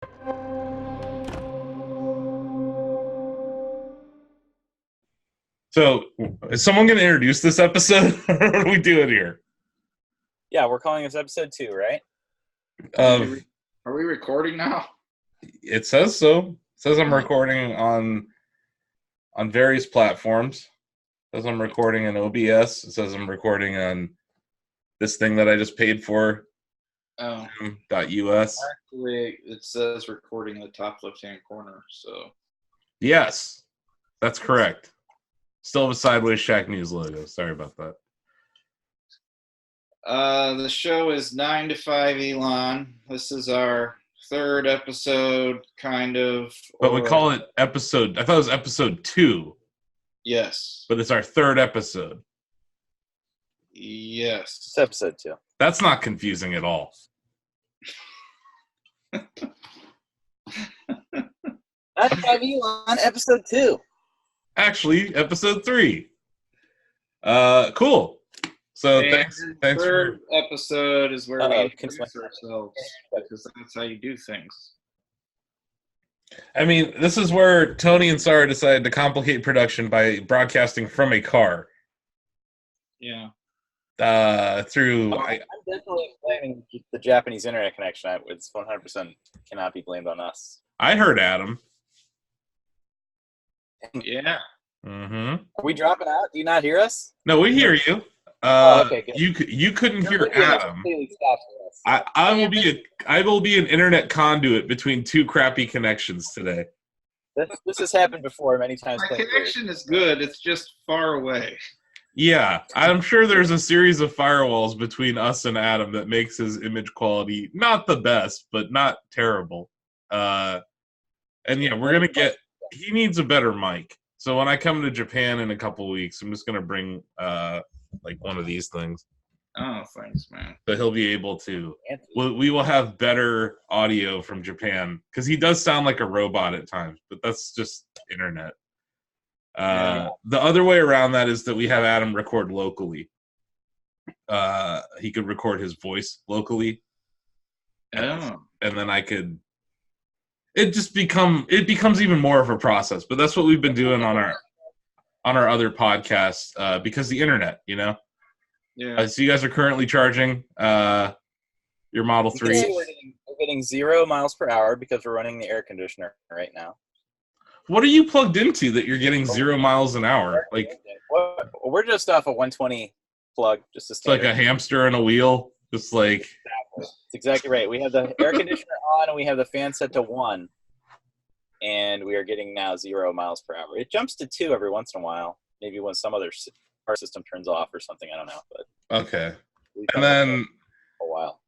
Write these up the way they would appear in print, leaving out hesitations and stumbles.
So, is someone going to introduce this episode? What are we doing here? Yeah, we're calling this episode 2, right? Are we recording now? It says so. It says I'm recording on various platforms. It says I'm recording in OBS. It says I'm recording on this thing that I just paid for. .us. Actually, it says recording in the top left-hand corner. So yes, that's correct. Still have a sideways Shacknews logo. Sorry about that. The show is 9 to 5 Elon. This is our third episode, kind of. But we call it episode. I thought it was episode 2. Yes. But it's our third episode. Yes. It's episode 2. That's not confusing at all. That's 5 Elon, episode 2. Actually, episode 3. Cool. So and thanks. Third episode is where we introduce ourselves, because that's how you do things. I mean, this is where Tony and Sara decided to complicate production by broadcasting from a car. Yeah. Through. I'm definitely blaming the Japanese internet connection. It's 100% cannot be blamed on us. I heard Adam. Yeah. Mm-hmm. Are we dropping out? Do you not hear us? No, we hear you. Okay, good. You couldn't hear Adam. Us. I will be an internet conduit between two crappy connections today. This has happened before many times. My connection is good. It's just far away. Yeah, I'm sure there's a series of firewalls between us and Adam that makes his image quality not the best, but not terrible. And yeah, we're gonna get. He needs a better mic. So when I come to Japan in a couple weeks, I'm just gonna bring like one of these things. Oh, thanks, man. So he'll be able to. We will have better audio from Japan because he does sound like a robot at times, but that's just internet. The other way around that is that we have Adam record locally. He could record his voice locally. And then I could. It becomes even more of a process, but that's what we've been doing on our other podcasts because the internet, you know. Yeah. So you guys are currently charging your Model 3. We're getting 0 miles per hour because we're running the air conditioner right now. What are you plugged into that you're getting 0 miles an hour? Like we're just off a 120 plug, just a standard. Like a hamster in a wheel, just like. That's exactly right. We have the air conditioner on and we have the fan set to 1, and we are getting now 0 miles per hour. It jumps to 2 every once in a while, maybe when some other car system turns off or something. I don't know, but okay. And then a while.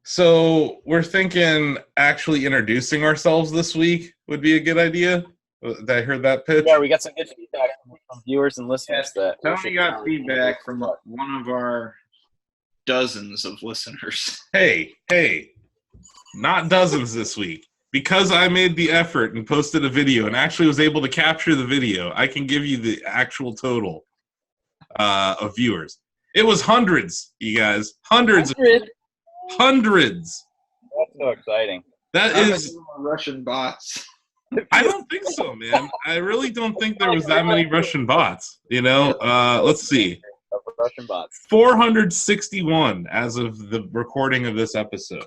So we're thinking actually introducing ourselves this week would be a good idea. Did I heard that pitch? Yeah, we got some good feedback from viewers and listeners. That Tony got feedback from one of our dozens of listeners. Hey, not dozens this week. Because I made the effort and posted a video and actually was able to capture the video, I can give you the actual total of viewers. It was hundreds, you guys. Hundreds. Hundreds. That's so exciting. That is Russian bots. I don't think so, man. I really don't think there was that many Russian bots. You know, let's see. Russian bots. 461 as of the recording of this episode.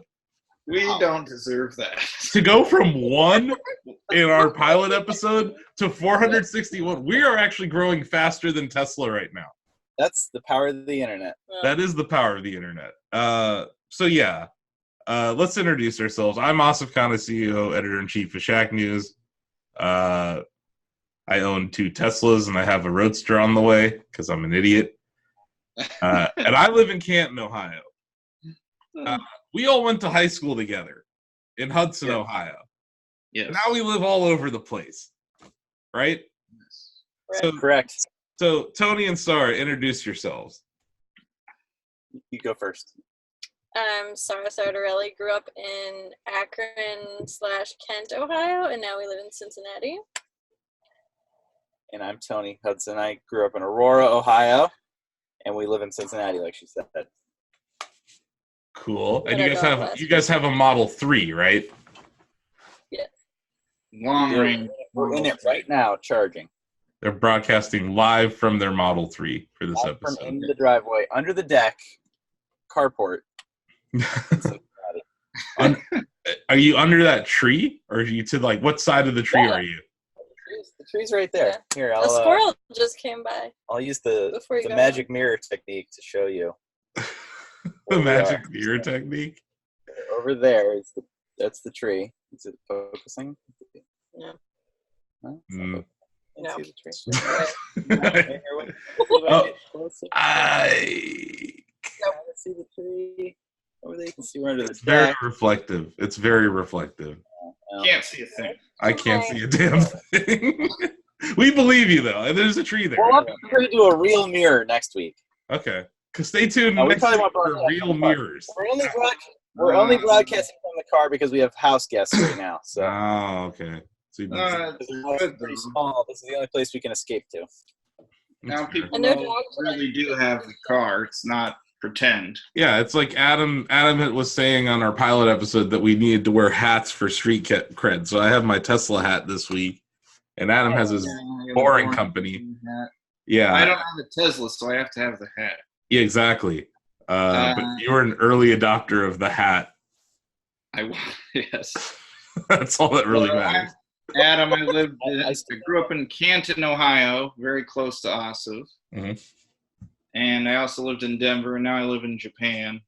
We don't deserve that. To go from 1 in our pilot episode to 461, we are actually growing faster than Tesla right now. That's the power of the internet. That is the power of the internet. So yeah, let's introduce ourselves. I'm Asif Khan, CEO, editor-in-chief of Shacknews. I own 2 Teslas and I have a Roadster on the way because I'm an idiot. And I live in Canton, Ohio. We all went to high school together in Hudson, Ohio. Yes. Now we live all over the place, right? So, correct. So Tony and Sara, introduce yourselves. You go first. Sara Sardarelli, grew up in Akron/Kent, Ohio, and now we live in Cincinnati. And I'm Tony Hudson. I grew up in Aurora, Ohio, and we live in Cincinnati, like she said. Cool. And you guys have a Model 3, right? Long range. We're in it right now, charging. They're broadcasting live from their Model 3 for this From episode. in the driveway, under the deck, carport. Are you under that tree, or are you to like what side of the tree are you? The tree's right there. Here, A squirrel just came by. I'll use the Before you go magic mirror technique to show you. The magic mirror technique. Over there is that's the tree. Is it focusing? No. No. Mm. I No. see the tree. See the tree. Over there, you can see we're under the It's very deck. reflective. It's very reflective. Can't see a thing. I can't see a damn thing. We believe you though. There's a tree there. We'll have to do a real mirror next week. Okay. Stay tuned No, we next probably week won't for broadcast real from the car. mirrors. We're only broadcasting from the car because we have house guests right now. So Oh, okay. So you- it's pretty small. This is the only place we can escape to. Now people And no know dogs we really do have the car. It's not pretend. Yeah, it's like Adam was saying on our pilot episode that we needed to wear hats for street cred. So I have my Tesla hat this week, and Adam has his boring company. hat. Yeah, I don't have a Tesla, so I have to have the hat. yeah, exactly. But you were an early adopter of the hat. Yes. That's all that really matters. Adam, I grew up in Canton, Ohio, very close to Asif. Mhm. And I also lived in Denver, and now I live in Japan.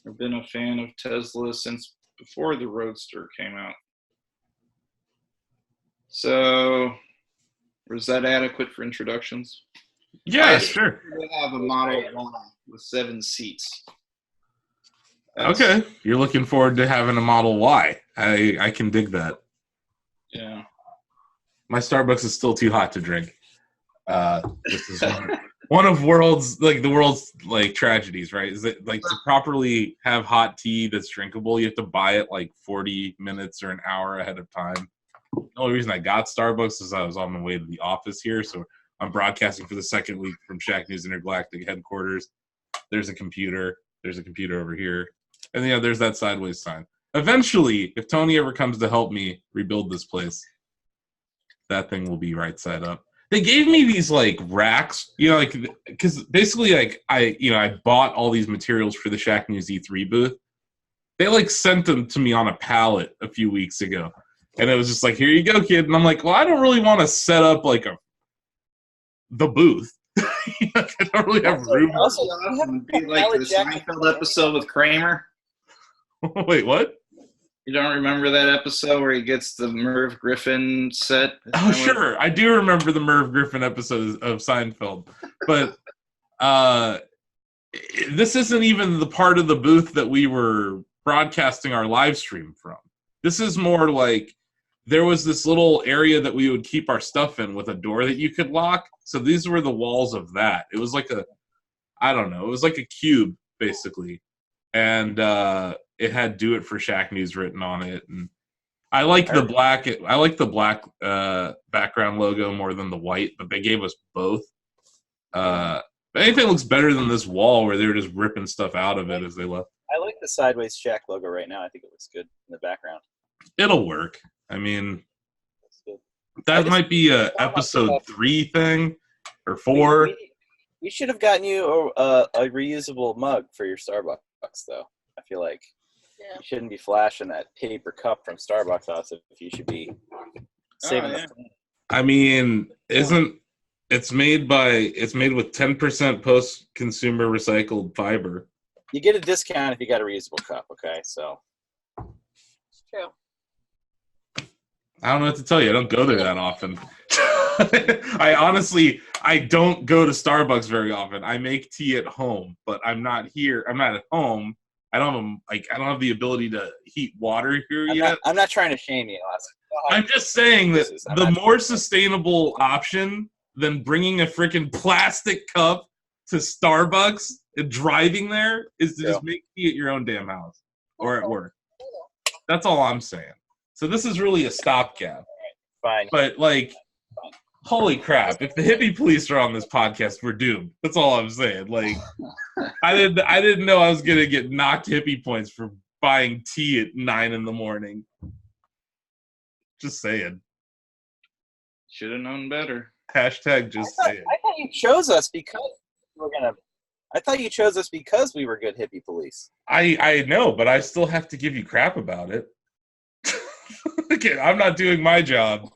I've been a fan of Tesla since before the Roadster came out. So, was that adequate for introductions? Yeah, sure. We have a Model Y with 7 seats. Okay, you're looking forward to having a Model Y. I can dig that. Yeah. My Starbucks is still too hot to drink. This is one of the world's tragedies, right? Is that like to properly have hot tea that's drinkable, you have to buy it like 40 minutes or an hour ahead of time. The only reason I got Starbucks is I was on my way to the office here, so I'm broadcasting for the second week from Shacknews Intergalactic headquarters. There's a computer. There's a computer over here. And there's that sideways sign. Eventually, if Tony ever comes to help me rebuild this place, that thing will be right side up. They gave me these like racks, because basically I bought all these materials for the Shacknews E3 booth. They like sent them to me on a pallet a few weeks ago. And it was just like, here you go, kid. And I'm like, well, I don't really want to set up like the booth. I don't really have room. Also, it would be like the Seinfeld episode with Kramer. Wait, what? You don't remember that episode where he gets the Merv Griffin set? Oh, sure. I do remember the Merv Griffin episode of Seinfeld. But this isn't even the part of the booth that we were broadcasting our live stream from. This is more like there was this little area that we would keep our stuff in with a door that you could lock. So these were the walls of that. It was like it was like a cube, basically. And it had "Do It for Shacknews" written on it, and I like the black. I like the black background logo more than the white, but they gave us both. But anything looks better than this wall where they were just ripping stuff out of it as they left. I like the sideways Shack logo right now. I think it looks good in the background. It'll work. I mean, that might be a episode 3 thing or 4. We should have gotten you a reusable mug for your Starbucks, though. I feel like you shouldn't be flashing that paper cup from Starbucks off if you should be saving the I mean, it's made with 10% post-consumer recycled fiber. You get a discount if you got a reusable cup, okay? So True. I don't know what to tell you. I don't go there that often. I don't go to Starbucks very often. I make tea at home, but I'm not here. I'm not at home. I don't have the ability to heat water here yet. I'm not trying to shame you. I'm just saying that the more sustainable option than bringing a freaking plastic cup to Starbucks and driving there is to just make tea at your own damn house or at work. That's all I'm saying. So this is really a stopgap. Fine. But holy crap! If the hippie police are on this podcast, we're doomed. That's all I'm saying. Like, I didn't know I was gonna get knocked hippie points for buying tea at 9 a.m. Just saying. Should have known better. Hashtag just say it. I thought you chose us because we're gonna. I thought you chose us because we were good hippie police. I know, but I still have to give you crap about it. Okay, I'm not doing my job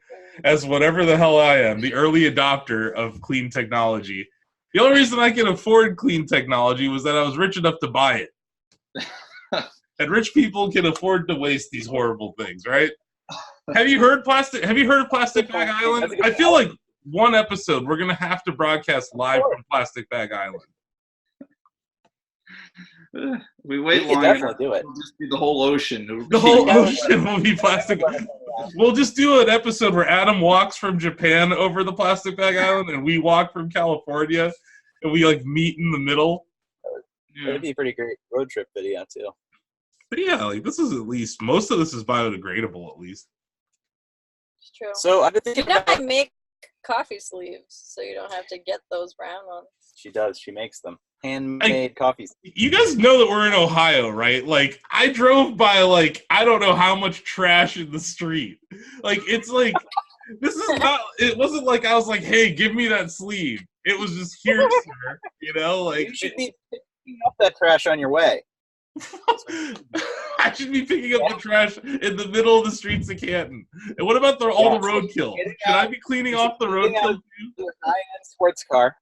as whatever the hell I am, the early adopter of clean technology. The only reason I can afford clean technology was that I was rich enough to buy it. And rich people can afford to waste these horrible things, right? Have you heard of Plastic Bag Island? I feel like one episode we're gonna have to broadcast live from Plastic Bag Island. We wait We long can enough. definitely do it. It'll just be the whole ocean. The whole ocean will be plastic. We'll just do an episode where Adam walks from Japan over the Plastic Bag Island, and we walk from California, and we like meet in the middle. It'd be a pretty great road trip video too. But yeah, like this is at least most of this is biodegradable at least. It's true. So I've been You thinking know, I about. make coffee sleeves, so you don't have to get those brown ones. She does. She makes them handmade coffees. You guys know that we're in Ohio, right? Like I drove by like I don't know how much trash in the street. Like it's like this is not. It wasn't like I was like, hey, give me that sleeve. It was just here, sir. You know, like You should be picking up that trash on your way. I should be picking up the trash in the middle of the streets of Canton. And what about all the roadkill? Should I be cleaning off the roadkill too? Your high-end sports car,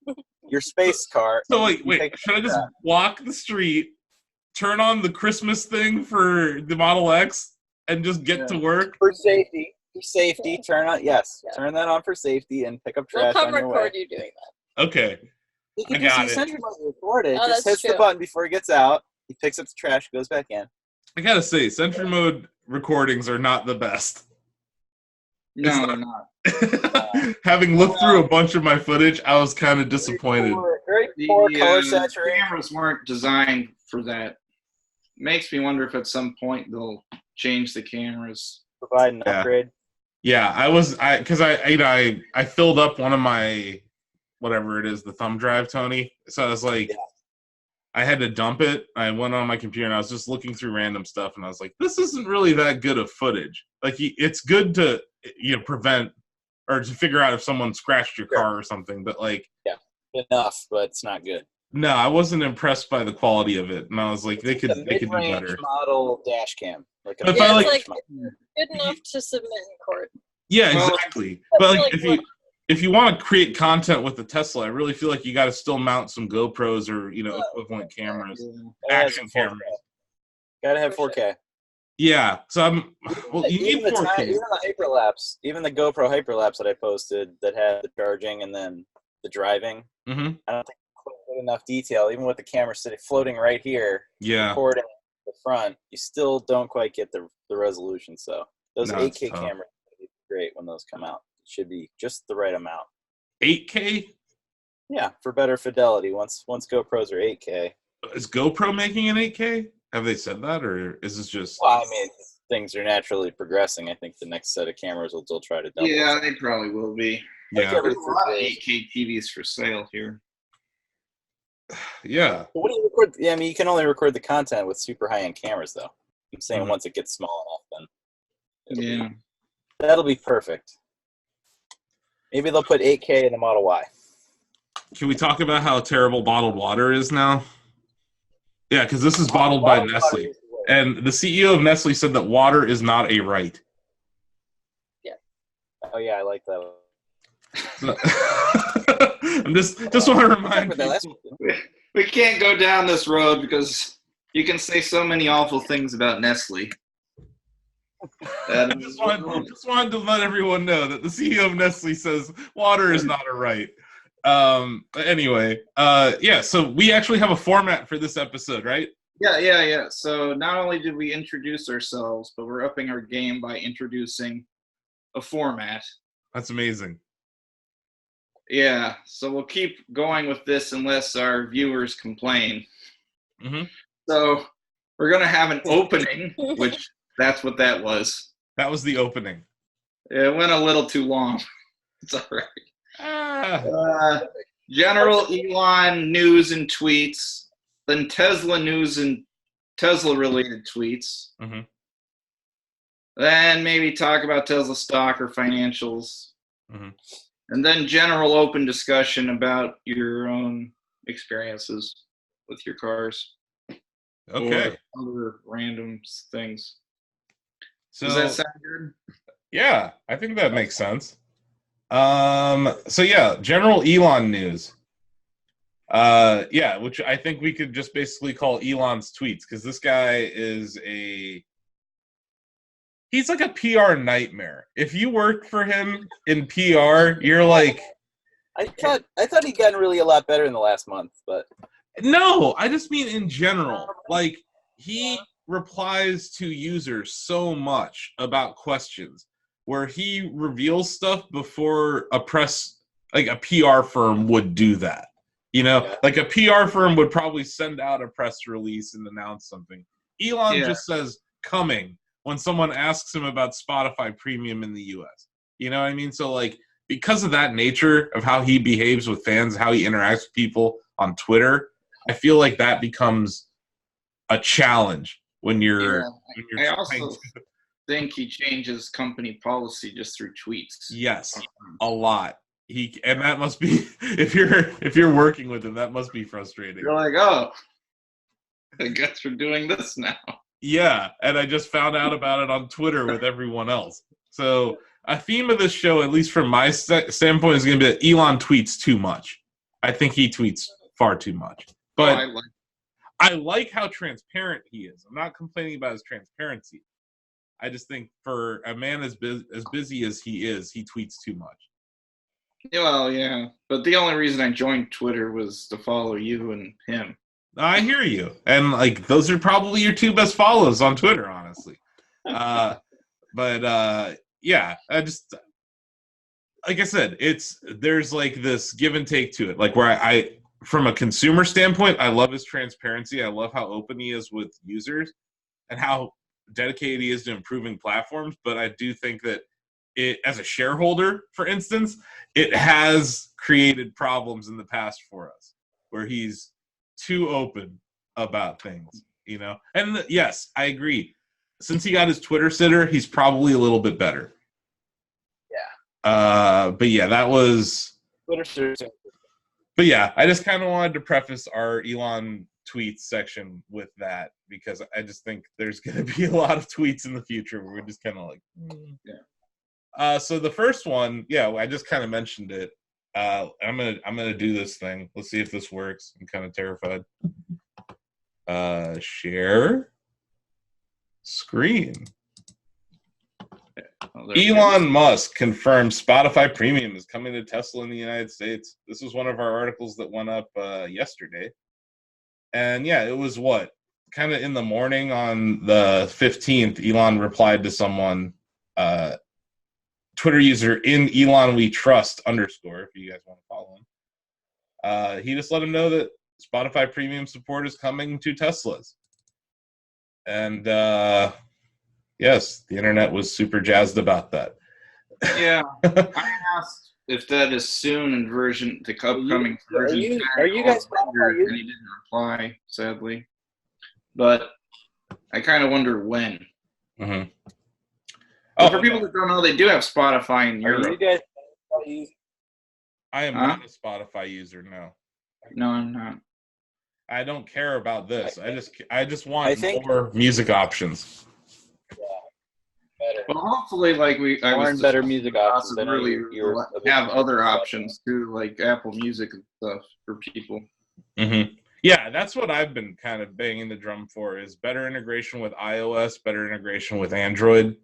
your space car. So wait, should I just walk the street, turn on the Christmas thing for the Model X, and just get to work? For safety. For safety, turn that on for safety and pick up We'll trash come on your way. record you doing that. Okay. You can I just got use it. Sentry Mode to record it. Oh, Just that's hits the true. button before he gets out. He picks up the trash, goes back in. I gotta say, Sentry Mode recordings are not the best. No, they're not. Having looked through a bunch of my footage, I was kind of disappointed. Very poor color The saturation. cameras weren't designed for that. Makes me wonder if at some point they'll change the cameras. Provide an Yeah. upgrade. Yeah, because I filled up one of my whatever it is, the thumb drive, Tony. So I was like, I had to dump it. I went on my computer and I was just looking through random stuff, and I was like, this isn't really that good of footage. Like, it's good to prevent or to figure out if someone scratched your car or something, but like, Enough, but it's not good. no, I wasn't impressed by the quality of it, and I was like, they could do mid-range better. model dash cam. Like a But if Yeah, I it's like, like good enough to submit in court. yeah, Well, exactly. But like, like if you want to create content with the Tesla, I really feel like you got to still mount some GoPros or equivalent cameras, action cameras. Gotta have 4K. Yeah, so you need Even the 4K. even the hyperlapse, even the GoPro hyperlapse that I posted that had the charging and then the driving. Mm-hmm. I don't think put enough detail, even with the camera sitting floating right here, Yeah, recording the front. You still don't quite get the resolution. So those No, it's 8K tough. cameras will be great when those come out. It should be just the right amount. 8K. Yeah, for better fidelity. Once GoPros are 8K. Is GoPro making an 8K? Have they said that, or is this just? Well, I mean, things are naturally progressing. I think the next set of cameras will try to double. Yeah, they probably will be. Yeah, Like There's a lot of 8K TVs for sale here. yeah. But what do you record? Yeah, I mean, you can only record the content with super high-end cameras, though. I'm saying Mhm. once it gets small enough, then Yeah. that'll be perfect. Maybe they'll put 8K in the Model Y. Can we talk about how terrible bottled water is now? Yeah, because this is bottled by Nestle, and the CEO of Nestle said that water is not a right. Oh yeah, I like that. So- I'm just want to remind Remember that last people. one? We can't go down this road because you can say so many awful things about Nestle. I just wanted to let everyone know that the CEO of Nestle says water is not a right. Anyway, yeah, so we actually have a format for this episode, right? Yeah. So not only did we introduce ourselves, but we're upping our game by introducing a format. That's amazing. Yeah, so we'll keep going with this unless our viewers complain. Mm-hmm. So we're going to have an opening, which that's what that was. That was the opening. It went a little too long. It's all right. General Elon news and tweets, then Tesla news and Tesla-related tweets. Mm-hmm. Then maybe talk about Tesla stock or financials. Mm-hmm. And then general open discussion about your own experiences with your cars. Okay. Or other random things. So, does that sound good? Yeah, I think that makes sense. So yeah, general Elon news. Yeah, which I think we could just basically call Elon's tweets, because this guy is he's like a PR nightmare. If you work for him in PR, you're like, I thought he'd gotten really a lot better in the last month, but no, I just mean in general. Like, he replies to users so much about questions where he reveals stuff before a press, like a PR firm would do that. You know, Yeah. like a PR firm would probably send out a press release and announce something. Elon just says coming when someone asks him about Spotify Premium in the US. You know what I mean? So, like, because of that nature of how he behaves with fans, how he interacts with people on Twitter, I feel like that becomes a challenge when you're. I also think he changes company policy just through tweets. Yes, a lot. And that must be, if you're working with him, that must be frustrating. You're like, oh, I guess we're doing this now. Yeah, and I just found out about it on Twitter with everyone else. So a theme of this show, at least from my standpoint, is going to be that Elon tweets too much. I think he tweets far too much. But I like how transparent he is. I'm not complaining about his transparency. I just think for a man as busy as he is, he tweets too much. Well, yeah. But the only reason I joined Twitter was to follow you and him. I hear you. And, like, those are probably your two best follows on Twitter, honestly. Yeah, I just, like I said, there's like this give and take to it. Like, where I from a consumer standpoint, I love his transparency. I love how open he is with users and how dedicated he is to improving platforms. But I do think that as a shareholder, for instance, it has created problems in the past for us where he's too open about things, you know? And yes, I agree. Since he got his Twitter sitter, he's probably a little bit better. Yeah. But yeah, that was Twitter sitter. But yeah, I just kind of wanted to preface our Elon tweets section with that, because I just think there's going to be a lot of tweets in the future where we're just kind of like, Yeah. So the first one, yeah, I just kind of mentioned it. I'm gonna do this thing. Let's see if this works. I'm kind of terrified. Share screen. Elon Musk confirms Spotify Premium is coming to Tesla in the United States. This was one of our articles that went up yesterday. And yeah, it was kind of in the morning on the 15th, Elon replied to someone, Twitter user in Elon We Trust _ if you guys want to follow him. He just let him know that Spotify Premium support is coming to Teslas. And yes, the internet was super jazzed about that. Yeah, I asked if that is soon in the upcoming version. Are you guys and he didn't reply, sadly. But I kind of wonder when. Mm-hmm. For people that don't know, they do have Spotify in Europe. Are you guys? I am not a Spotify user. No. No, I'm not. I don't care about this. I just want more music options. Better. Well, hopefully, like better music options. Really have other options too, like Apple Music and stuff for people. Mm-hmm. Yeah, that's what I've been kind of banging the drum for, is better integration with iOS, better integration with Android.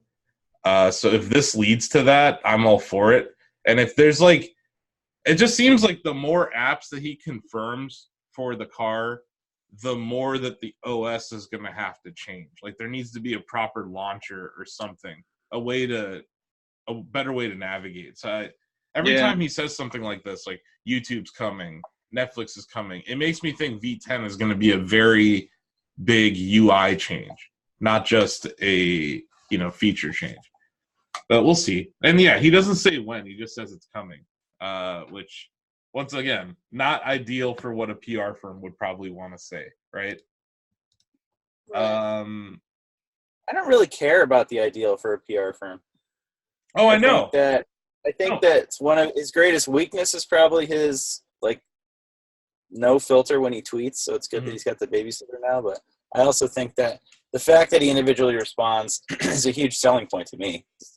So if this leads to that, I'm all for it. And if there's it just seems like the more apps that he confirms for the car, the more that the OS is going to have to change. Like, there needs to be a proper launcher or something, a better way to navigate. So every time he says something like this, like YouTube's coming, Netflix is coming, it makes me think V10 is going to be a very big UI change, not just a feature change. But we'll see. And yeah, he doesn't say when; he just says it's coming, which, once again, not ideal for what a PR firm would probably want to say, right? I don't really care about the ideal for a PR firm. Oh, I know. Think I think that one of his greatest weaknesses is probably his no filter when he tweets. So it's good that he's got the babysitter now. But I also think that the fact that he individually responds is a huge selling point to me. It's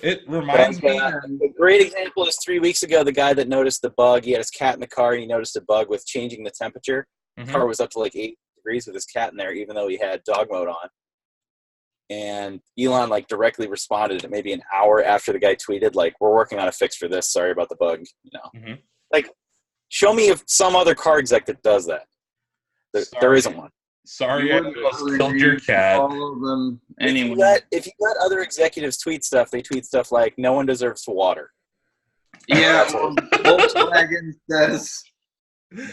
it reminds me. A great example is 3 weeks ago, the guy that noticed the bug. He had his cat in the car, and he noticed a bug with changing the temperature. The car was up to 8 degrees with his cat in there, even though he had dog mode on. And Elon directly responded maybe an hour after the guy tweeted, we're working on a fix for this. Sorry about the bug. Show me some other car exec that does that. There isn't one. Sorry, I killed your cat. Anyway. If you let other executives tweet stuff, they tweet stuff like "No one deserves water." Yeah, Volkswagen says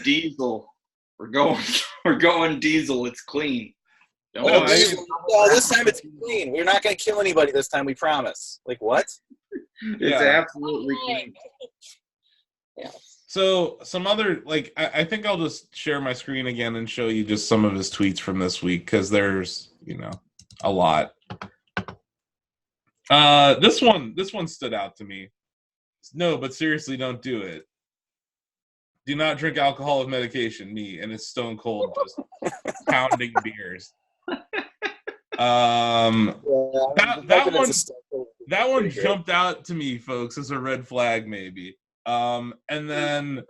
diesel. We're going diesel. It's clean. No, this time it's clean. We're not going to kill anybody this time. We promise. What? It's absolutely clean. Yeah. So some other I think I'll just share my screen again and show you just some of his tweets from this week because there's a lot. This one stood out to me. No, but seriously, don't do it. Do not drink alcohol with medication. Me, and it's stone cold, just pounding beers. That one jumped out to me, folks, as a red flag, maybe. And then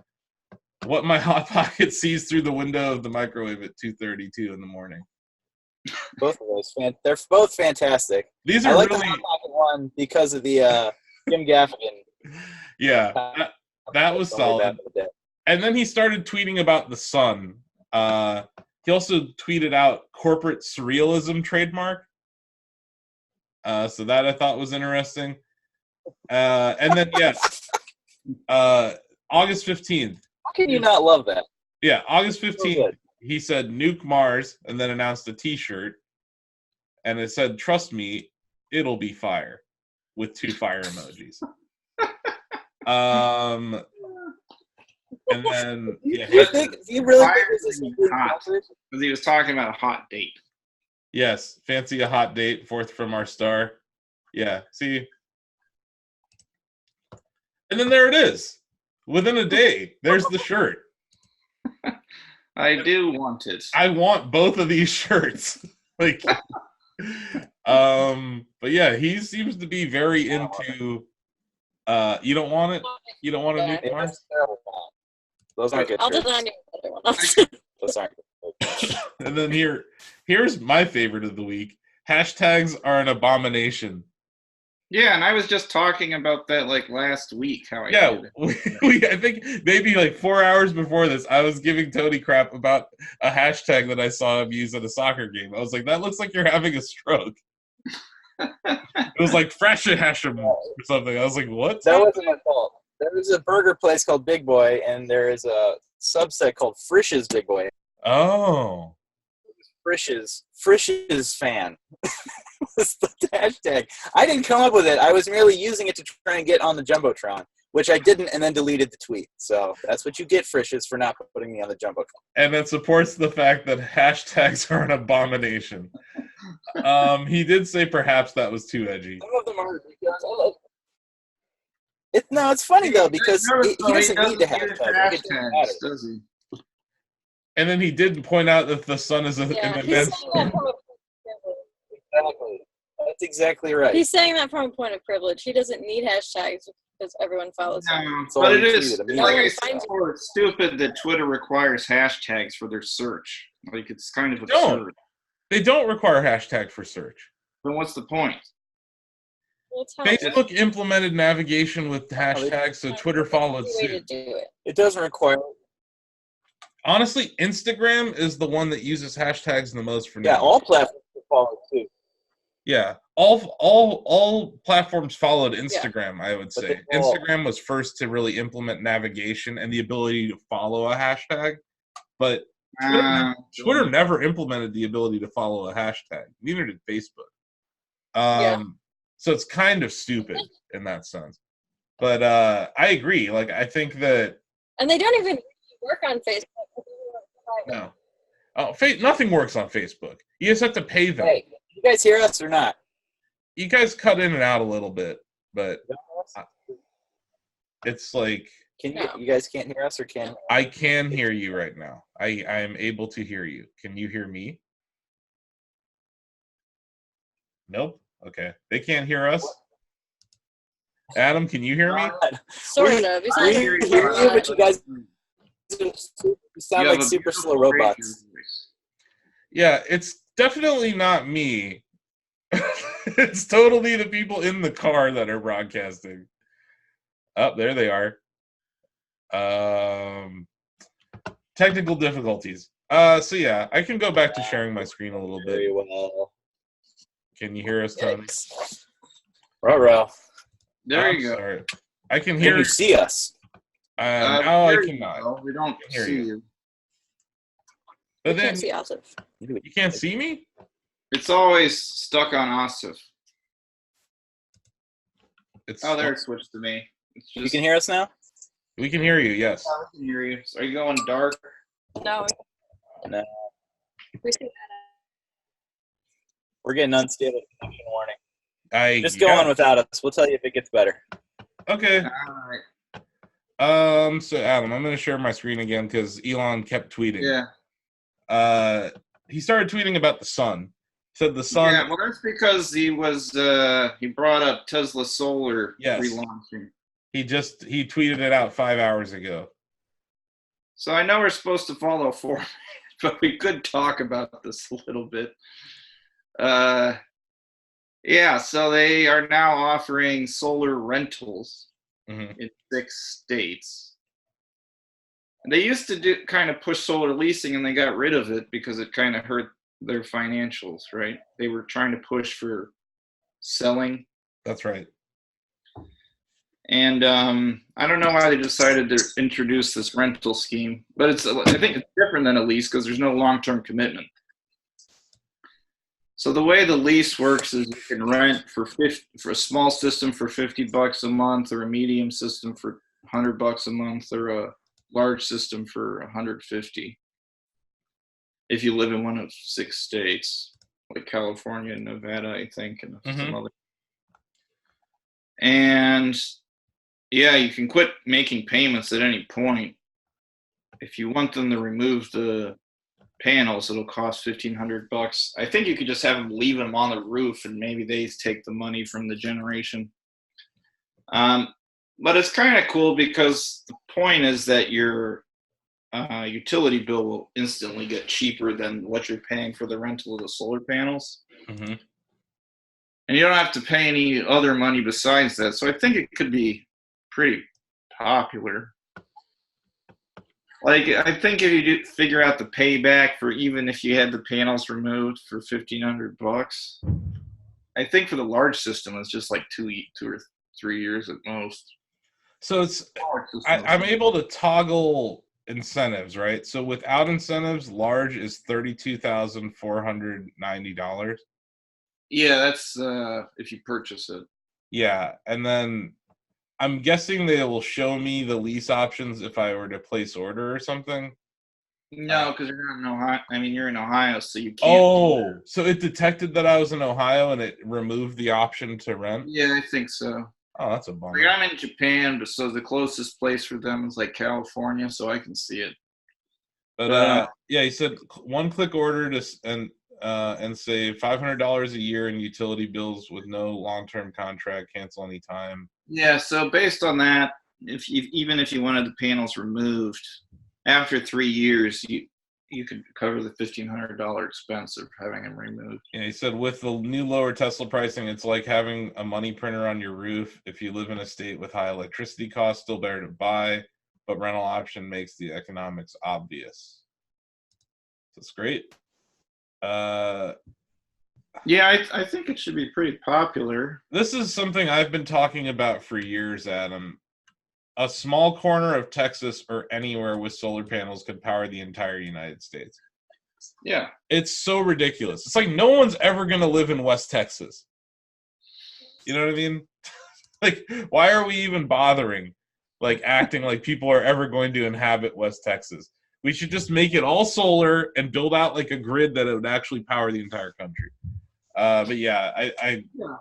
what my Hot Pocket sees through the window of the microwave at 2:32 in the morning. Both of those, they're both fantastic. These are I really the Hot Pocket one because of the Jim Gaffigan. Yeah, that was solid. And then he started tweeting about the sun. He also tweeted out corporate surrealism trademark. So that I thought was interesting. And then August 15th. How can you not love that? Yeah, August 15th, he said nuke Mars and then announced a t-shirt. And it said, "Trust me, it'll be fire," with 2 fire emojis. And then do you really think this is because he was talking about a hot date. Yes, fancy a hot date, fourth from our star. Yeah, see? And then there it is. Within a day, there's the shirt. I do want it. I want both of these shirts. But yeah, he seems to be very into you don't want it? You don't want to nuke Mars? Those aren't good. I'll shirts. design you another one. Those aren't good. And then here's my favorite of the week. Hashtags are an abomination. Yeah, and I was just talking about that last week. I think maybe 4 hours before this, I was giving Tony crap about a hashtag that I saw him use at a soccer game. I was like, that looks like you're having a stroke. It was fresh Hashem or something. I was like, what? That wasn't my fault. There is a burger place called Big Boy, and there is a subset called Frisch's Big Boy. Oh. Frisch's fan. Was the hashtag. I didn't come up with it. I was merely using it to try and get on the Jumbotron, which I didn't, and then deleted the tweet. So that's what you get, Frisch's, for not putting me on the Jumbotron. And it supports the fact that hashtags are an abomination. He did say perhaps that was too edgy. Some of them are because it's funny though because he doesn't need to have hashtags, does he? And then he did point out that the sun is an immense. Exactly. That's exactly right. He's saying that from a point of privilege. He doesn't need hashtags because everyone follows him. But it is stupid that Twitter requires hashtags for their search. It's kind of absurd. They don't require hashtag for search. Then what's the point? Facebook implemented navigation with hashtags, so Twitter followed suit. It doesn't require. Honestly, Instagram is the one that uses hashtags the most for now. Yeah, all platforms follow suit. Yeah, all platforms followed Instagram. I would say Instagram was first to really implement navigation and the ability to follow a hashtag, but Twitter never implemented the ability to follow a hashtag. Neither did Facebook. So it's kind of stupid in that sense. But I agree. I think that. And they don't even work on Facebook. No. Nothing works on Facebook. You just have to pay them. Hey, you guys hear us or not? You guys cut in and out a little bit, but It's like You guys can't hear us or can? I can hear you right now. I am able to hear you. Can you hear me? Nope. Okay. They can't hear us. Adam, can you hear me? Sort of. He's not We hear you, but you guys sound like super slow robots. Yeah, it's definitely not me. It's totally the people in the car that are broadcasting. Oh, there they are. Technical difficulties. So yeah, I can go back to sharing my screen a little bit. Very well. Can you hear us, Tony? Ruh-roh. There you go. Sorry. I can hear Can you see us? now I there cannot. you go. We don't hear see you. you. But I then can't see Asif. you can't see me? It's always stuck on Asif. It's Oh, there it switched to me. It's just, You can hear us now? We can hear you, yes. I can hear you. So are you going dark? No. No. We see We're getting unstable connection warning. Just yeah. go on without us. We'll tell you if it gets better. Okay. All right. So Adam, I'm gonna share my screen again because Elon kept tweeting. Yeah. He started tweeting about the sun. Said the sun. Yeah, well, that's because he brought up Tesla Solar Yes. relaunching. He tweeted it out 5 hours ago. So I know we're supposed to follow format, but we could talk about this a little bit. Yeah, so they are now offering solar rentals in 6 states. And they used to kind of push solar leasing, and they got rid of it because it kind of hurt their financials, right? They were trying to push for selling. That's right. And I don't know why they decided to introduce this rental scheme, but I think it's different than a lease because there's no long-term commitment. So the way the lease works is you can rent for a small system for $50 a month, or a medium system for $100 a month, or a large system for $150. If you live in one of 6 states, like California and Nevada, I think, and some other. And yeah, you can quit making payments at any point. If you want them to remove the panels, it'll cost $1,500. I think you could just have them leave them on the roof, and maybe they take the money from the generation. But it's kind of cool because the point is that your utility bill will instantly get cheaper than what you're paying for the rental of the solar panels. And you don't have to pay any other money besides that. So I think it could be pretty popular. Like, I think if you figure out the payback for even if you had the panels removed for $1,500, I think for the large system it's just like 2 or 3 years at most. So I'm able to toggle incentives, right? So without incentives, large is $32,490. Yeah, that's if you purchase it. Yeah, and then I'm guessing they will show me the lease options if I were to place order or something. No, because you're not in Ohio. I mean, you're in Ohio, so you can't. Oh, so it detected that I was in Ohio and it removed the option to rent? Yeah, I think so. Oh, that's a bummer. Like, I'm in Japan, but so the closest place for them is like California, so I can see it. But yeah, he said one-click order and save $500 a year in utility bills with no long-term contract, cancel anytime. Yeah, so based on that, even if you wanted the panels removed, after 3 years, you could cover the $1,500 expense of having them removed. Yeah, he said with the new lower Tesla pricing, it's like having a money printer on your roof. If you live in a state with high electricity costs, still better to buy, but rental option makes the economics obvious. That's great. Yeah, I think it should be pretty popular. This is something I've been talking about for years, Adam. A small corner of Texas or anywhere with solar panels could power the entire United States. Yeah. It's so ridiculous. It's like no one's ever going to live in West Texas. You know what I mean? Like, why are we even bothering, like, acting like people are ever going to inhabit West Texas? We should just make it all solar and build out, like, a grid that it would actually power the entire country. But yeah,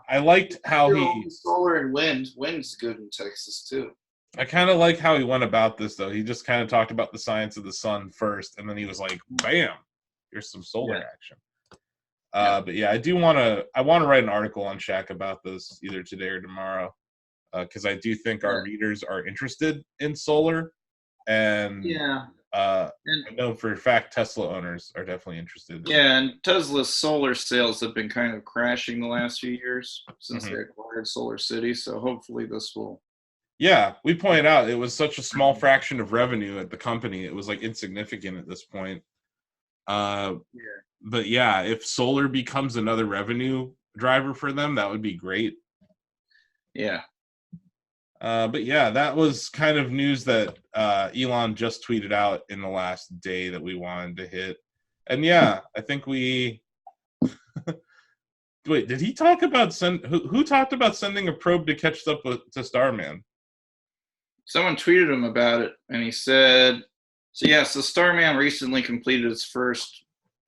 I liked how solar and wind. Wind's good in Texas too. I kind of like how he went about this, though. He just kind of talked about the science of the sun first, and then he was like, "Bam, here's some solar action." But yeah, I want to write an article on Shack about this either today or tomorrow, because I do think our readers are interested in solar, and I know for a fact Tesla owners are definitely interested. Yeah, and Tesla's solar sales have been kind of crashing the last few years since they acquired Solar City. So hopefully this will. Yeah, we pointed out it was such a small fraction of revenue at the company; it was like insignificant at this point. But yeah, if solar becomes another revenue driver for them, that would be great. Yeah. But yeah, that was kind of news that Elon just tweeted out in the last day that we wanted to hit. And yeah, I think we wait, did he talk about who talked about sending a probe to catch up to Starman? Someone tweeted him about it, and he said, so Starman recently completed its first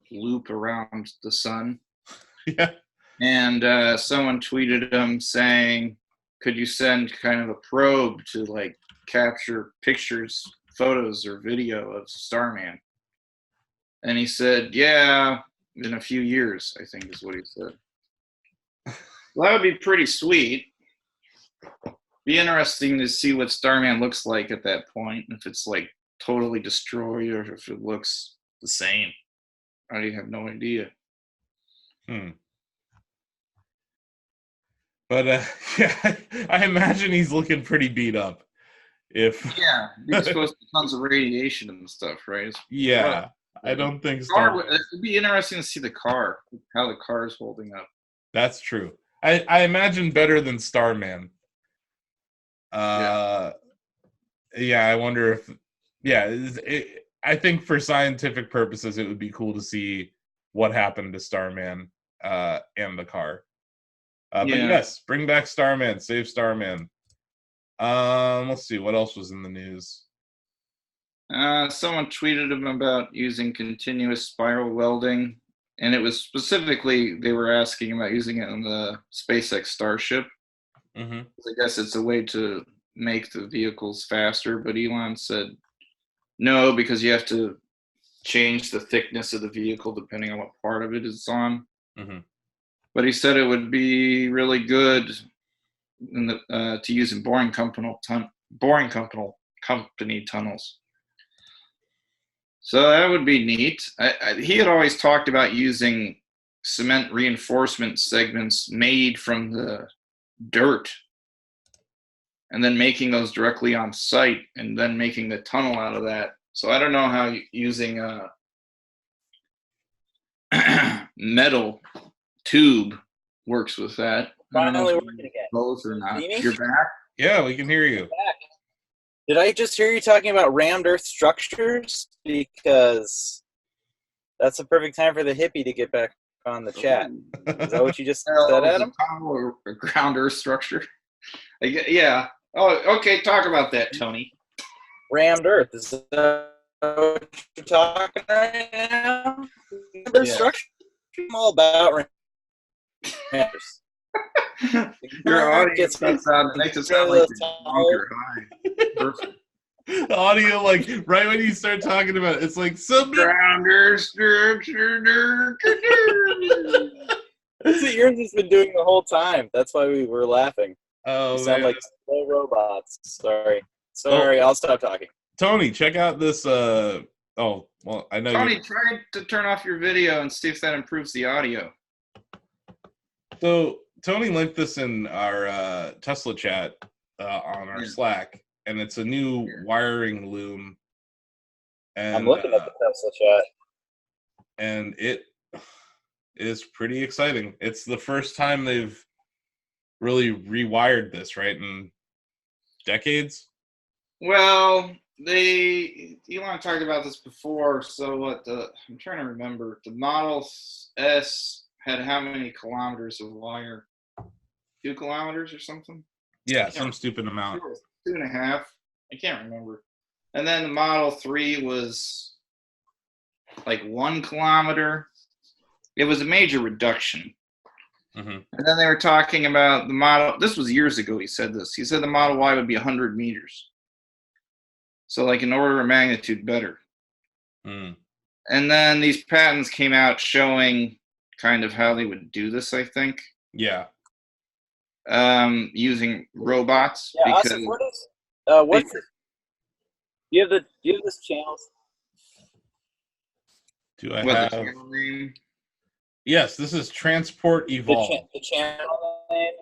loop around the sun. Yeah. And someone tweeted him saying, could you send kind of a probe to like capture pictures, photos, or video of Starman? And he said, yeah, in a few years, I think is what he said. Well, that would be pretty sweet. Be interesting to see what Starman looks like at that point, if it's like totally destroyed or if it looks the same. I have no idea. But yeah, I imagine he's looking pretty beat up. He's exposed to tons of radiation and stuff, right? I don't think it'd be interesting to see the car, how the car is holding up. That's true. I imagine better than Starman. I wonder if I think for scientific purposes it would be cool to see what happened to Starman and the car. But yes, bring back Starman, save Starman. Let's see what else was in the news. Someone tweeted him about using continuous spiral welding, and it was specifically they were asking about using it on the SpaceX Starship. I guess it's a way to make the vehicles faster, but Elon said no, because you have to change the thickness of the vehicle depending on what part of it it's on. But he said it would be really good to use in boring company tunnels. So that would be neat. He had always talked about using cement reinforcement segments made from the dirt and then making those directly on site and then making the tunnel out of that. So I don't know how using a metal tube works with that. Finally working again. Both or not. You're back? Yeah, we can hear you. Did I just hear you talking about rammed earth structures? Because that's the perfect time for the hippie to get back on the chat. Is that what you just said, Adam? A ground earth structure? Yeah. Oh, okay. Talk about that, Tony. Rammed earth. Is that what you're talking right now? Structure. I'm all about rammed earth. Your audience makes it sound like you're high. Perfect. The audio, like right when you start talking about it, it's like some grounder structure. That's what yours has been doing the whole time. That's why we were laughing. Oh, you sound like slow robots. Sorry, I'll stop talking. Tony, check out this. I know. Tony, try to turn off your video and see if that improves the audio. So Tony linked this in our Tesla chat on our Slack, and it's a new wiring loom. And, I'm looking at the Tesla chat, and it is pretty exciting. It's the first time they've really rewired this, right, in decades. Well, Elon talked about this before. So I'm trying to remember. The Model S had how many kilometers of wire? 2 kilometers or something? Yeah, some stupid amount. 2.5. I can't remember. And then the Model 3 was like 1 kilometer. It was a major reduction. Mm-hmm. And then they were talking about the model. This was years ago. He said this. He said the Model Y would be 100 meters. So like an order of magnitude better. Mm. And then these patents came out showing kind of how they would do this, I think. Yeah. Using robots. Yeah, because Asif, what's do you have this channel? Do I what have? the channel name? Yes, this is Transport Evolve. The channel name?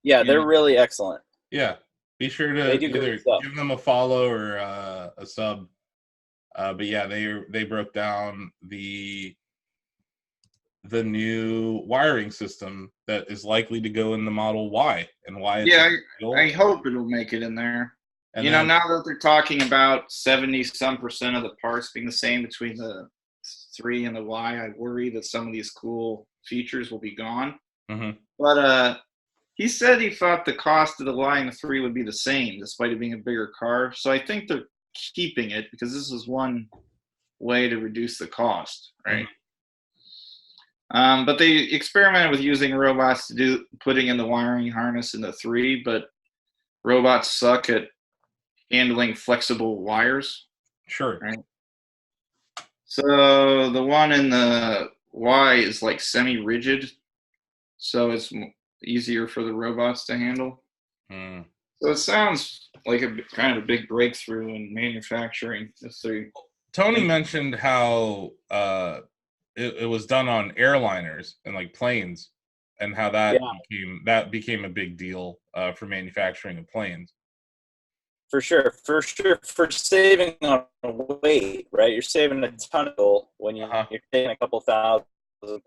Yeah, they're really excellent. Yeah, be sure to They do great either stuff. give them a follow or a sub. But yeah, they broke down the new wiring system that is likely to go in the Model Y and why it's I hope it'll make it in there. And now that they're talking about 70% of the parts being the same between the 3 and the Y, I worry that some of these cool features will be gone. Mm-hmm. But he said he thought the cost of the Y and the 3 would be the same, despite it being a bigger car. So I think they're keeping it because this is one way to reduce the cost, right? But they experimented with using robots to putting in the wiring harness in the 3, but robots suck at handling flexible wires. Sure. Right. So the one in the Y is like semi-rigid, so it's easier for the robots to handle. Mm. So it sounds like a kind of a big breakthrough in manufacturing. Tony mentioned how it was done on airliners and like planes, and how that became a big deal for manufacturing of planes. For sure, for saving on weight, right? You're saving a ton of oil when you're taking a couple thousand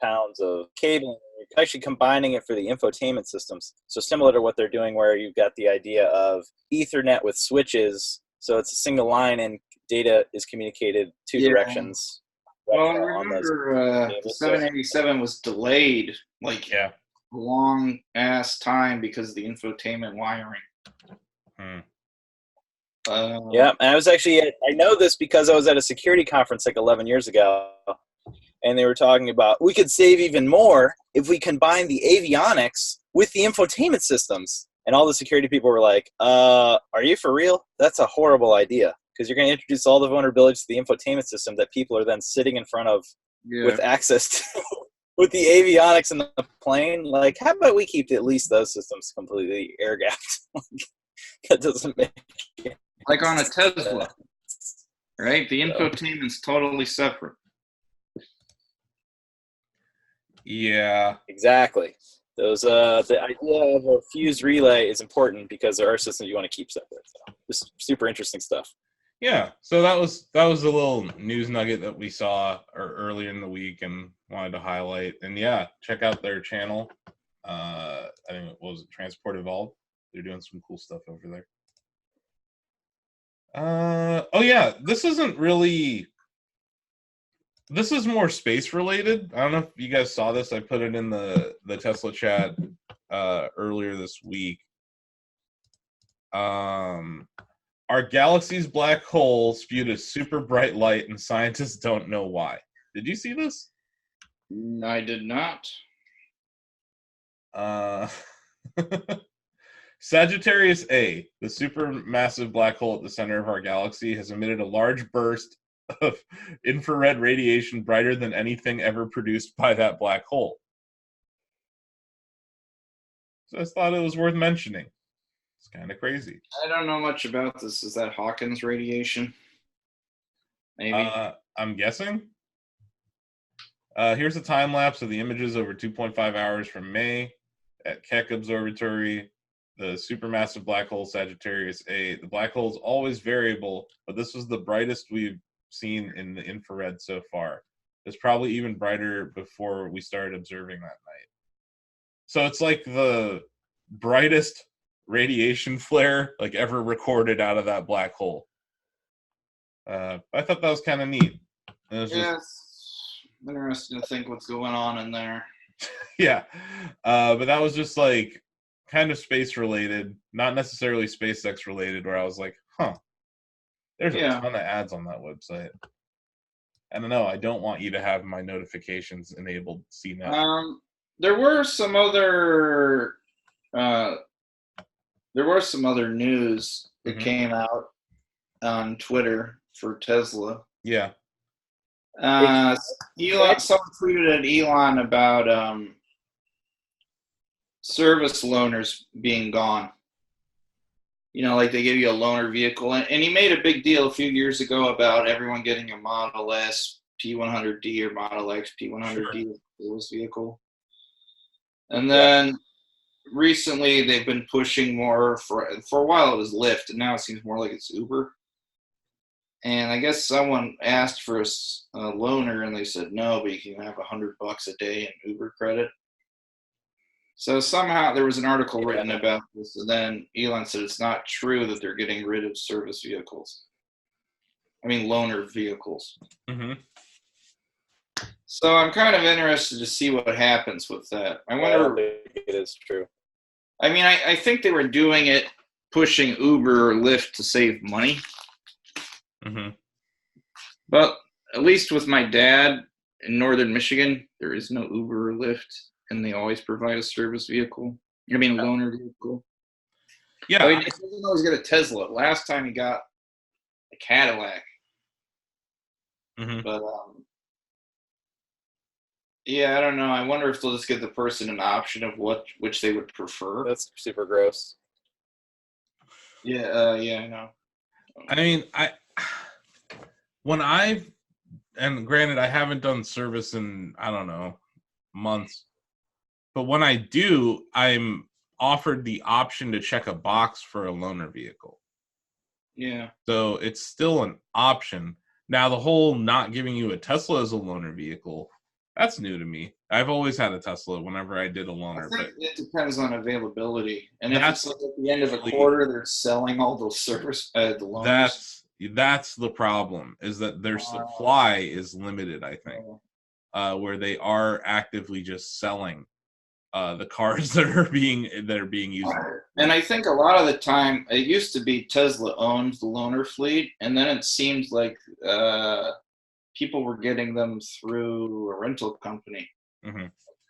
pounds of cabling. You're actually combining it for the infotainment systems. So similar to what they're doing, where you've got the idea of Ethernet with switches, so it's a single line and data is communicated two directions. Well, I remember the 787 was delayed a long ass time because of the infotainment wiring. Yeah, and I know this because I was at a security conference like 11 years ago, and they were talking about we could save even more if we combine the avionics with the infotainment systems. And all the security people were like, are you for real? That's a horrible idea, because you're going to introduce all the vulnerabilities to the infotainment system that people are then sitting in front of with access to with the avionics in the plane. Like, how about we keep at least those systems completely air-gapped? That doesn't make sense. Like on a Tesla, right? The infotainment's totally separate. Yeah. Exactly. Those the idea of a fused relay is important because there are systems you want to keep separate. So just super interesting stuff. Yeah. So that was a little news nugget that we saw earlier in the week and wanted to highlight. And yeah, check out their channel. I think it was Transport Evolve. They're doing some cool stuff over there. Oh yeah, this is more space related. I don't know if you guys saw this. I put it in the Tesla chat earlier this week. Our galaxy's black hole spewed a super bright light and scientists don't know why. Did you see this? I did not. Sagittarius A, the supermassive black hole at the center of our galaxy, has emitted a large burst of infrared radiation brighter than anything ever produced by that black hole. So I thought it was worth mentioning. It's kind of crazy. I don't know much about this. Is that Hawkins radiation? Maybe. I'm guessing. Here's a time lapse of the images over 2.5 hours from May at Keck Observatory. The supermassive black hole Sagittarius A. The black hole is always variable, but this was the brightest we've seen in the infrared so far. It's probably even brighter before we started observing that night. So it's like the brightest radiation flare like ever recorded out of that black hole. I thought that was kind of neat. It's interesting to think what's going on in there. Yeah, but that was just like kind of space related, not necessarily SpaceX related, where I was like, there's a ton of ads on that website. I don't know. I don't want you to have my notifications enabled. CNET. There were some other news that came out on Twitter for Tesla. Yeah. Elon, someone tweeted at Elon about service loaners being gone. Like they give you a loaner vehicle, and he made a big deal a few years ago about everyone getting a Model S P100D or Model X P100D service vehicle. And then recently they've been pushing more for a while it was Lyft, and now it seems more like it's Uber. And I guess someone asked for a loaner, and they said no, but you can have $100 a day in Uber credit. So somehow there was an article written about this, and then Elon said it's not true that they're getting rid of service vehicles. I mean, loaner vehicles. Mm-hmm. So I'm kind of interested to see what happens with that. I wonder. I don't think it is true. I mean, I think they were doing it, pushing Uber or Lyft to save money. Mm-hmm. But at least with my dad in northern Michigan, there is no Uber or Lyft, and they always provide a service vehicle. I mean, a loaner vehicle. Yeah. So he doesn't always get a Tesla. Last time he got a Cadillac. Mm-hmm. But, yeah, I don't know. I wonder if they'll just give the person an option of which they would prefer. That's super gross. Yeah, I know. I mean, and granted, I haven't done service in, I don't know, months. But when I do, I'm offered the option to check a box for a loaner vehicle. Yeah. So it's still an option. Now, the whole not giving you a Tesla as a loaner vehicle, that's new to me. I've always had a Tesla whenever I did a loaner. I think it depends on availability. And if That's it's like at the end of a quarter, they're selling all those the loaners. That's the problem, is that their supply is limited, I think, where they are actively just selling the cars that are being used. And I think a lot of the time, it used to be Tesla owned the loaner fleet, and then it seemed like people were getting them through a rental company,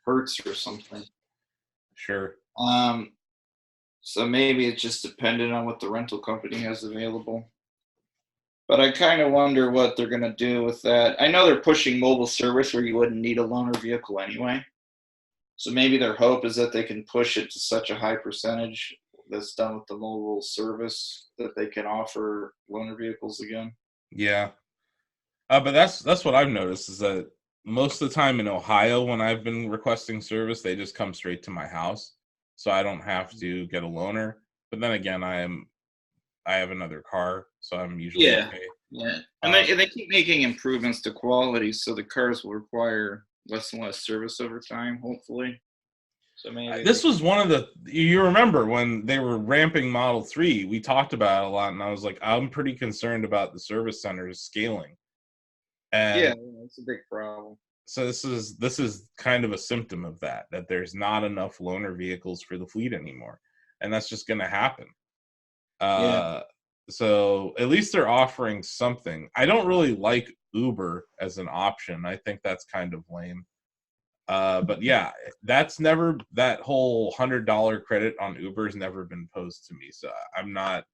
Hertz or something. Sure. So maybe it's just dependent on what the rental company has available. But I kind of wonder what they're going to do with that. I know they're pushing mobile service where you wouldn't need a loaner vehicle anyway. So maybe their hope is that they can push it to such a high percentage that's done with the mobile service that they can offer loaner vehicles again. Yeah. But that's what I've noticed, is that most of the time in Ohio, when I've been requesting service, they just come straight to my house. So I don't have to get a loaner. But then again, I have another car, so I'm usually okay. Yeah. And they keep making improvements to quality, so the cars will require less and less service over time, hopefully. So maybe this was one of the, you remember when they were ramping Model 3, we talked about it a lot, and I was like, I'm pretty concerned about the service centers scaling. And yeah, it's a big problem. So this is kind of a symptom of that there's not enough loaner vehicles for the fleet anymore, and that's just going to happen. So at least they're offering something. I don't really like Uber as an option. I think that's kind of lame. But yeah, that whole $100 credit on Uber has never been posed to me. So I'm not.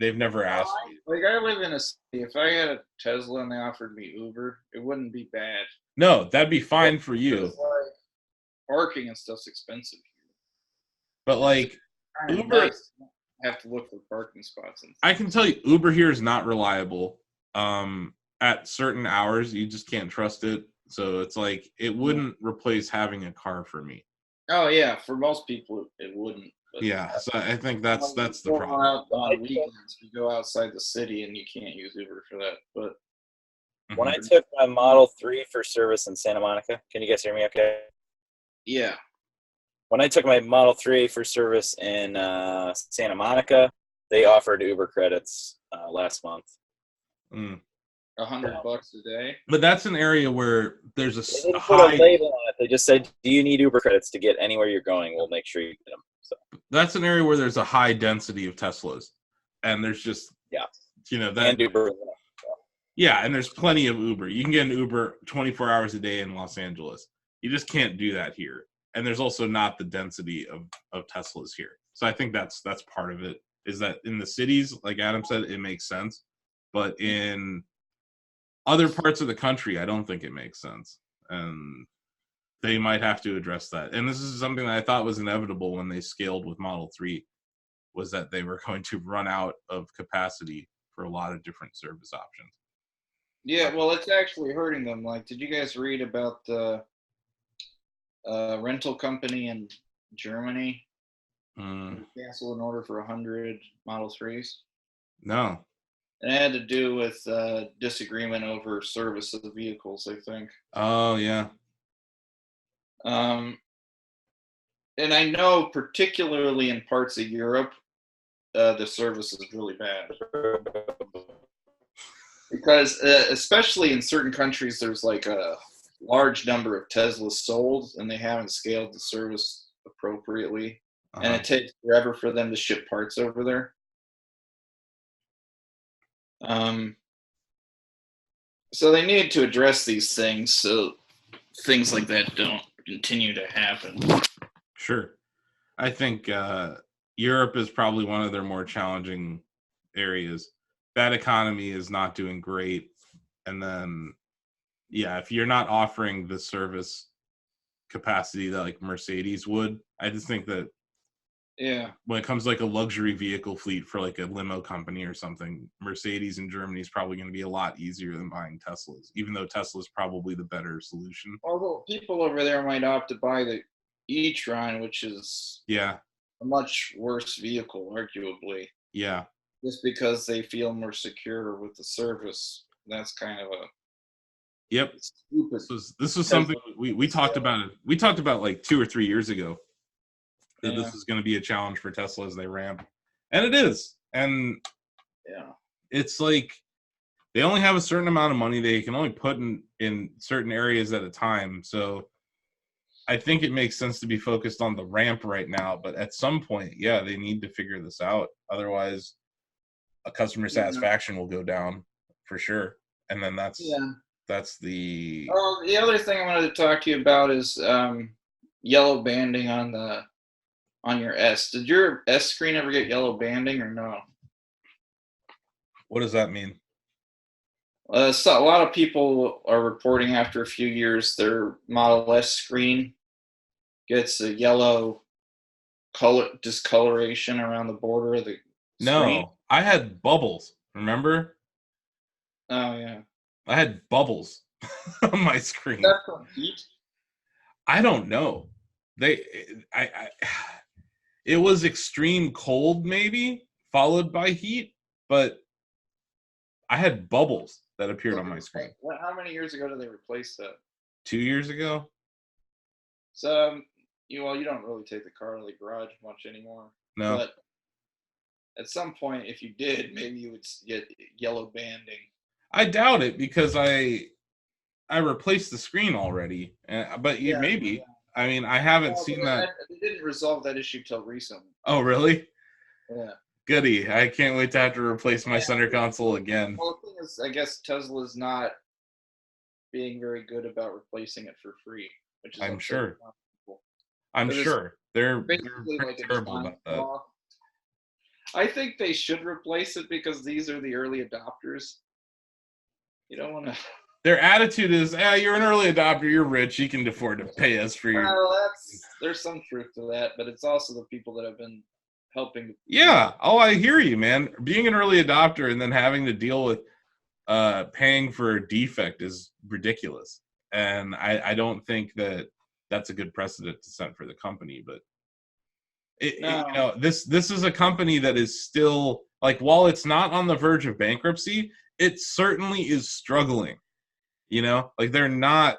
They've never asked me. Like, I live in a city. If I had a Tesla and they offered me Uber, it wouldn't be bad. No, that'd be fine for you. Like, parking and stuff's expensive here. But like Uber, nice. Have to look for parking spots. I can tell you, Uber here is not reliable. At certain hours, you just can't trust it. So it's like it wouldn't replace having a car for me. Oh yeah, for most people it wouldn't. But yeah, so I think that's the problem. Out on weekends, you go outside the city and you can't use Uber for that. But when I took my Model 3 for service in Santa Monica, can you guys hear me okay? Yeah. When I took my Model 3 for service in Santa Monica, they offered Uber credits last month. $100 a day. But that's an area where there's they didn't put a label on it. They just said, "Do you need Uber credits to get anywhere you're going? We'll make sure you get them." So that's an area where there's a high density of Teslas, and there's just that and Uber. Yeah, and there's plenty of Uber. You can get an Uber 24 hours a day in Los Angeles. You just can't do that here. And there's also not the density of Teslas here. So I think that's part of it, is that in the cities, like Adam said, it makes sense. But in other parts of the country, I don't think it makes sense. And they might have to address that. And this is something that I thought was inevitable when they scaled with Model 3, was that they were going to run out of capacity for a lot of different service options. Yeah, well, it's actually hurting them. Like, did you guys read about the rental company in Germany cancel an order for 100 Model 3s? No. And it had to do with disagreement over service of the vehicles, I think. Oh, yeah. And I know particularly in parts of Europe, the service is really bad. Because especially in certain countries, there's like a large number of Teslas sold, and they haven't scaled the service appropriately. And it takes forever for them to ship parts over there. So they need to address these things so things like that don't continue to happen. Sure. I think Europe is probably one of their more challenging areas. That economy is not doing great. And then, yeah, if you're not offering the service capacity that like Mercedes would, I just think that when it comes to like a luxury vehicle fleet for like a limo company or something, Mercedes in Germany is probably going to be a lot easier than buying Teslas, even though Tesla is probably the better solution. Although people over there might opt to buy the e-tron, which is a much worse vehicle, arguably. Yeah. Just because they feel more secure with the service. That's kind of a stupid. This was something we talked about. We talked about like 2 or 3 years ago that this is going to be a challenge for Tesla as they ramp, and it is. And it's like they only have a certain amount of money they can only put in certain areas at a time. So I think it makes sense to be focused on the ramp right now. But at some point, they need to figure this out. Otherwise, a customer satisfaction will go down for sure. And then that's the. Oh, the other thing I wanted to talk to you about is yellow banding on your S. Did your S screen ever get yellow banding or no? What does that mean? So a lot of people are reporting after a few years their Model S screen gets a yellow discoloration around the border of the screen. No, I had bubbles. Remember? Oh yeah. I had bubbles on my screen. Is that from heat? I don't know. It was extreme cold, maybe followed by heat, but I had bubbles that appeared on my screen. How many years ago did they replace that? 2 years ago. So you don't really take the car to the garage much anymore. No. But at some point, if you did, maybe you would get yellow banding. I doubt it because I replaced the screen already. But maybe. Yeah. I mean, I haven't seen that. They didn't resolve that issue till recently. Oh, really? Yeah. Goody. I can't wait to have to replace my center console again. Well, the thing is, I guess Tesla's not being very good about replacing it for free, which is I'm sure. I'm sure. They're like terrible about that. I think they should replace it because these are the early adopters. You don't want to. Their attitude is, you're an early adopter, you're rich, you can afford to pay us for your. Well, there's some truth to that, but it's also the people that have been helping. Yeah. Oh, I hear you, man. Being an early adopter and then having to deal with paying for a defect is ridiculous, and I don't think that's a good precedent to set for the company. But this is a company that is still like, while it's not on the verge of bankruptcy, it certainly is struggling. Like they're not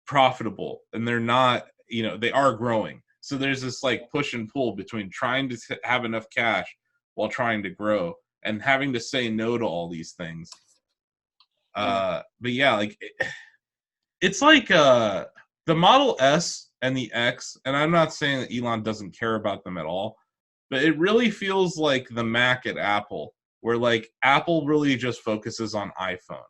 profitable and they're not, they are growing. So there's this like push and pull between trying to have enough cash while trying to grow and having to say no to all these things. But yeah, like it's like the Model S and the X, and I'm not saying that Elon doesn't care about them at all, but it really feels like the Mac at Apple, where like Apple really just focuses on iPhone.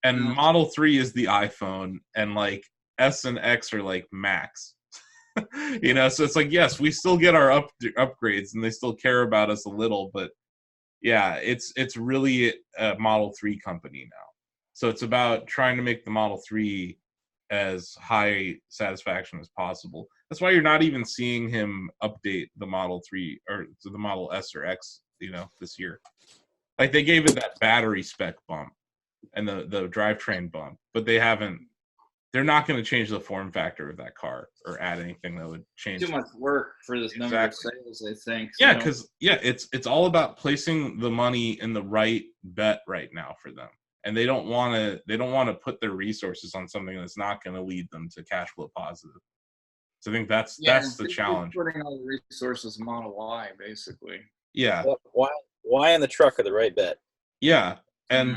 And Model 3 is the iPhone, and like S and X are like max. You know, so it's like, yes, we still get our upgrades and they still care about us a little, but yeah, it's really a Model 3 company now. So it's about trying to make the Model 3 as high satisfaction as possible. That's why you're not even seeing him update the Model 3 or to the Model S or X, you know, this year. Like they gave it that battery spec bump and the drivetrain bump, but they're not going to change the form factor of that car or add anything that would change. Too much work for this number of sales, I think. So yeah, because it's all about placing the money in the right bet right now for them, and they don't want to put their resources on something that's not going to lead them to cash flow positive. So I think that's the challenge. Putting all the resources in Model Y, basically. Yeah. Why in the truck are the right bet? Yeah, and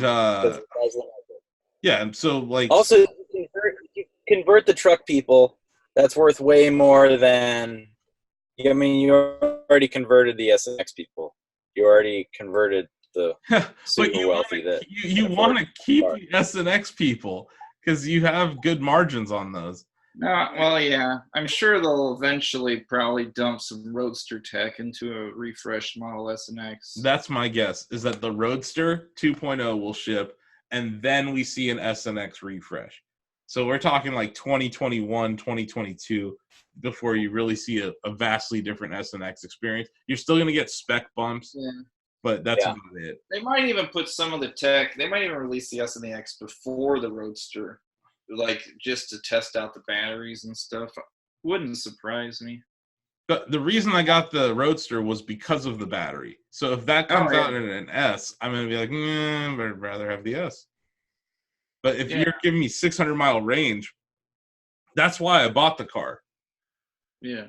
yeah, and so like also you convert the truck people. That's worth way more than. I mean, you already converted the S and X people. You already converted the super wealthy. You want to keep the S and X people because you have good margins on those. Well, yeah. I'm sure they'll eventually probably dump some Roadster tech into a refreshed Model S and X. That's my guess, is that the Roadster 2.0 will ship, and then we see an S and X refresh. So we're talking like 2021, 2022 before you really see a vastly different S and X experience. You're still going to get spec bumps, but that's about it. They might even put some of the tech. They might even release the S and the X before the Roadster, like just to test out the batteries and stuff. Wouldn't surprise me. But the reason I got the Roadster was because of the battery. So if that comes out in an S, I'm going to be like, I'd rather have the S. But if you're giving me 600-mile range, that's why I bought the car. Yeah.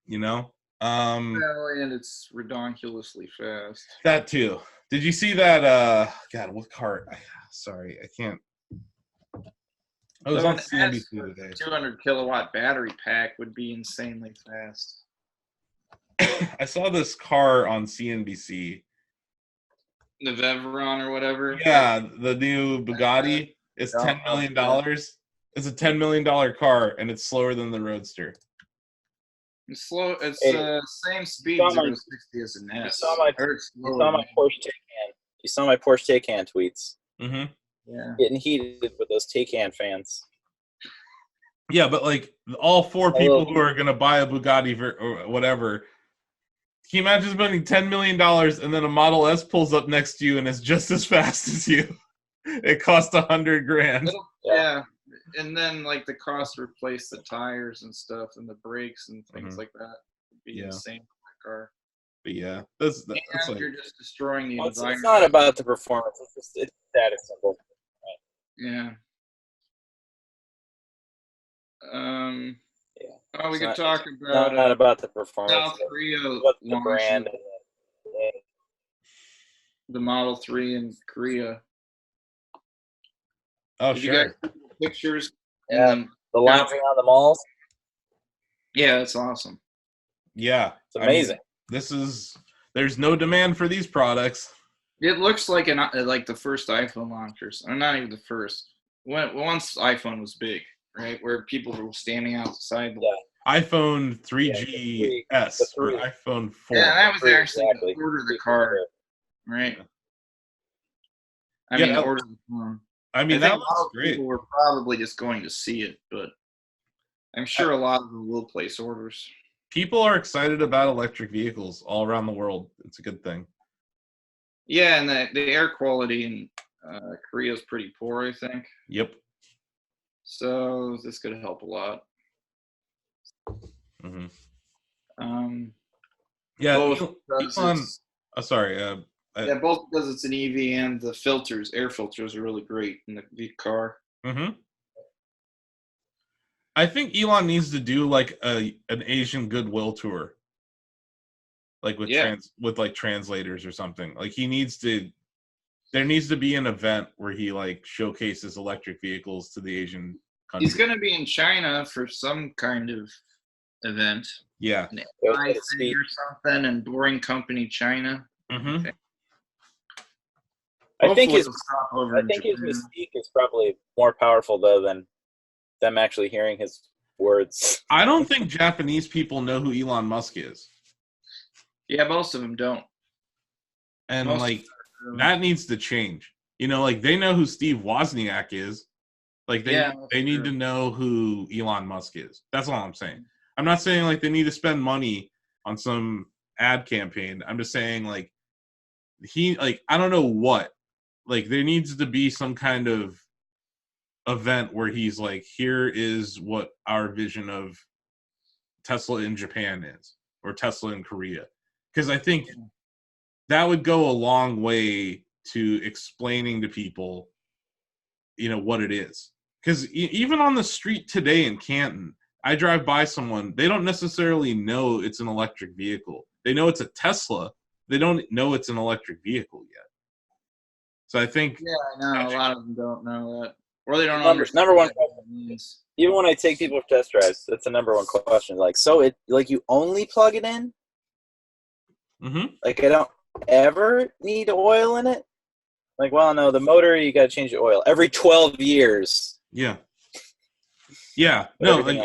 You know? Well, and it's redonkulously fast. That too. Did you see that? God, what car? Sorry, I can't. I was on CNBC today. 200 kilowatt battery pack would be insanely fast. I saw this car on CNBC. The Veyron or whatever. Yeah, the new Bugatti. It's $10 million. It's a $10 million car, and it's slower than the Roadster. It's slow. It's same speed 0 to 60 as an S. You saw my Porsche Taycan. You saw my Porsche Taycan tweets. Mm-hmm. Yeah. Getting heated with those Taycan fans. Yeah, but like all four people who are gonna buy a Bugatti or whatever. Can you imagine spending $10 million and then a Model S pulls up next to you and is just as fast as you? It cost $100,000. Yeah, and then like the cost to replace the tires and stuff and the brakes and things like that would be insane for the car. But yeah, that's like, you're just destroying the environment. It's not about the performance. It's status symbol. Yeah. Oh, we could talk about not about the performance. South Korea. What's the brand? The Model 3 in Korea. Oh, Did sure. You guys see the pictures? Yeah, the lines around the malls. Yeah, that's awesome. Yeah, it's amazing. There's no demand for these products. It looks like the first iPhone launchers, or not even the first. Once iPhone was big, right, where people were standing outside. iPhone 3GS or iPhone 4. Yeah, that was actually the order of the car, right? I mean, the order of the phone. I mean, that looks great. People were probably just going to see it, but I'm sure a lot of them will place orders. People are excited about electric vehicles all around the world. It's a good thing. Yeah, and the air quality in Korea is pretty poor, I think. Yep. So this could help a lot. Mm-hmm. Both because it's an EV and the air filters are really great in the car. Mm-hmm. I think Elon needs to do like an Asian goodwill tour, like with translators or something. Like there needs to be an event where he like showcases electric vehicles to the Asian countries. He's going to be in China for some kind of event. Yeah, an AI thing or something, and Boring Company China. Mm-hmm. Okay. I think his mystique is probably more powerful though than them actually hearing his words. I don't think Japanese people know who Elon Musk is. Yeah, most of them don't. And Most like of them. that needs to change. You know, like they know who Steve Wozniak is. Like they need to know who Elon Musk is. That's all I'm saying. I'm not saying like they need to spend money on some ad campaign. I'm just saying like I don't know what. Like there needs to be some kind of event where he's like, here is what our vision of Tesla in Japan is, or Tesla in Korea. Because I think that would go a long way to explaining to people, you know, what it is. Because even on the street today in Canton, I drive by someone, they don't necessarily know it's an electric vehicle. They know it's a Tesla. They don't know it's an electric vehicle yet. So I think... Yeah, I know. A lot of them don't know that. Or they don't understand. Number one question. Even when I take people for test drives, that's the number one question. Like, so it like you only plug it in? Mm-hmm. Like I don't ever need oil in it? Like, well, no, the motor, you got to change the oil every 12 years. Yeah. Yeah. No, like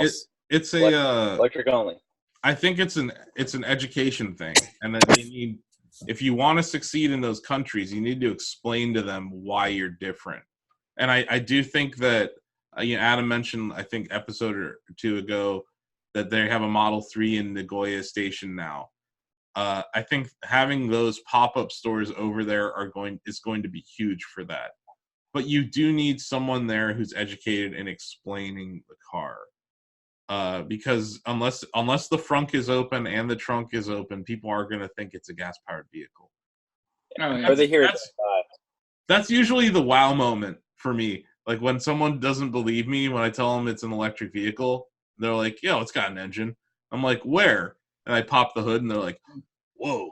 it's electric only. I think it's an education thing, and that they need, if you want to succeed in those countries, you need to explain to them why you're different. And I do think that you know, Adam mentioned, I think episode or two ago, that they have a Model 3 in Nagoya Station now. I think having those pop-up stores over there is going to be huge for that. But you do need someone there who's educated in explaining the car. Because unless the frunk is open and the trunk is open, people are going to think it's a gas-powered vehicle. Oh, yeah. Or they hear that's usually the wow moment for me. Like when someone doesn't believe me when I tell them it's an electric vehicle, they're like, yo, it's got an engine. I'm like, where? And I pop the hood and they're like, whoa.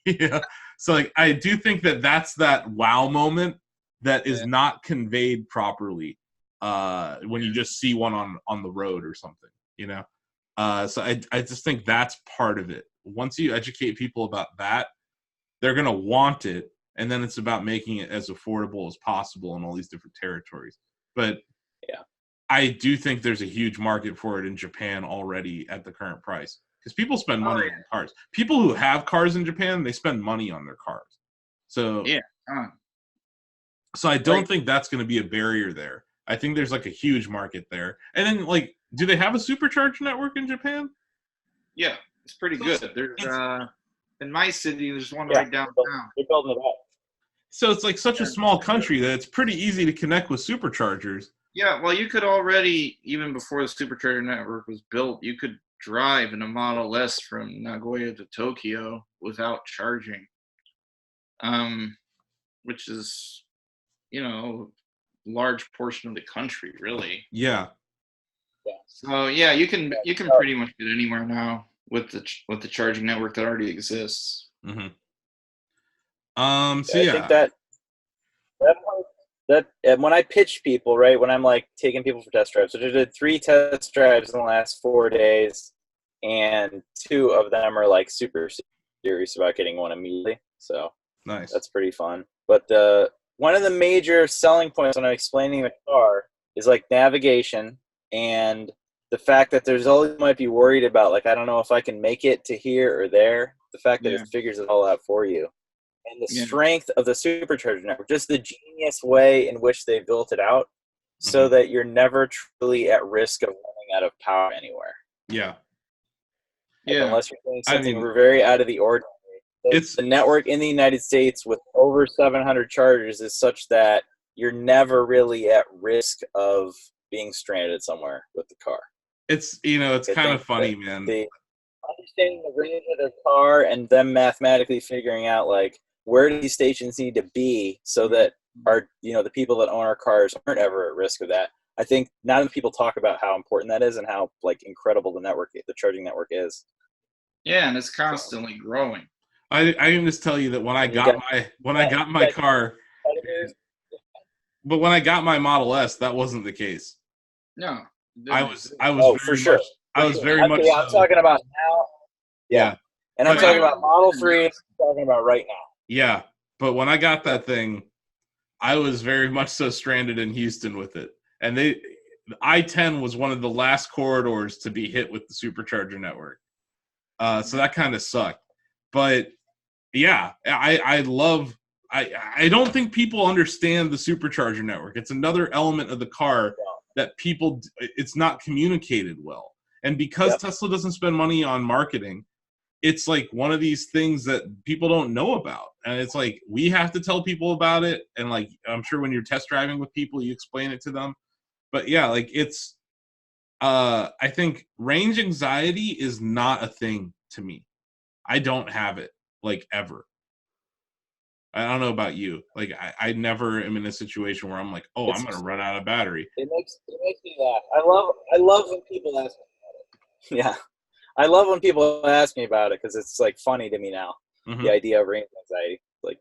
Yeah. So like, I do think that's that wow moment that is not conveyed properly when you just see one on the road or something, you know? So I just think that's part of it. Once you educate people about that, they're going to want it. And then it's about making it as affordable as possible in all these different territories. But yeah, I do think there's a huge market for it in Japan already at the current price. Because people spend money on cars. People who have cars in Japan, they spend money on their cars. So so I don't think that's going to be a barrier there. I think there's like a huge market there. And then like, do they have a supercharger network in Japan? Yeah, it's pretty good. There's in my city, there's one right downtown. They're building it up. So it's like such a small country that it's pretty easy to connect with superchargers. Yeah, well, you could already, even before the supercharger network was built, you could drive in a Model S from Nagoya to Tokyo without charging, which is, you know, a large portion of the country, really. Yeah. So yeah, you can pretty much get anywhere now with the charging network that already exists. Mm-hmm. So I think that when I pitch people, right, when I'm like taking people for test drives, so I did 3 test drives in the last 4 days, and 2 of them are like super serious about getting one immediately. So nice. That's pretty fun. But one of the major selling points when I'm explaining the car is like navigation and the fact that there's all you might be worried about, like I don't know if I can make it to here or there. The fact that it figures it all out for you. And the strength of the supercharger network, just the genius way in which they built it out so that you're never truly at risk of running out of power anywhere. Yeah. Like, unless you're doing something very out of the ordinary. It's the network in the United States with over 700 chargers is such that you're never really at risk of being stranded somewhere with the car. It's, you know, it's kind of funny, man. Understanding the range of the car and them mathematically figuring out like where do these stations need to be so that our, you know, the people that own our cars aren't ever at risk of that. I think not enough people talk about how important that is and how like incredible the charging network is. Yeah, and it's constantly growing. I can just tell you that when I got my car, but when I got my Model S, that wasn't the case. No, I was for sure. I was very much. I'm talking about now. Yeah. And I'm talking about Model 3. I'm talking about right now. Yeah, but when I got that thing, I was very much so stranded in Houston with it, and I-10 was one of the last corridors to be hit with the supercharger network. So that kind of sucked. But yeah, I don't think people understand the supercharger network. It's another element of the car that it's not communicated well. And because Tesla doesn't spend money on marketing, it's like one of these things that people don't know about. And it's like, we have to tell people about it. And like, I'm sure when you're test driving with people, you explain it to them. But yeah, like it's, I think range anxiety is not a thing to me. I don't have it, like, ever. I don't know about you. Like, I never am in a situation where I'm like, oh, I'm going to run out of battery. It makes me laugh. I love when people ask me about it. Yeah. I love when people ask me about it because it's like funny to me now. Mm-hmm. The idea of range anxiety, like.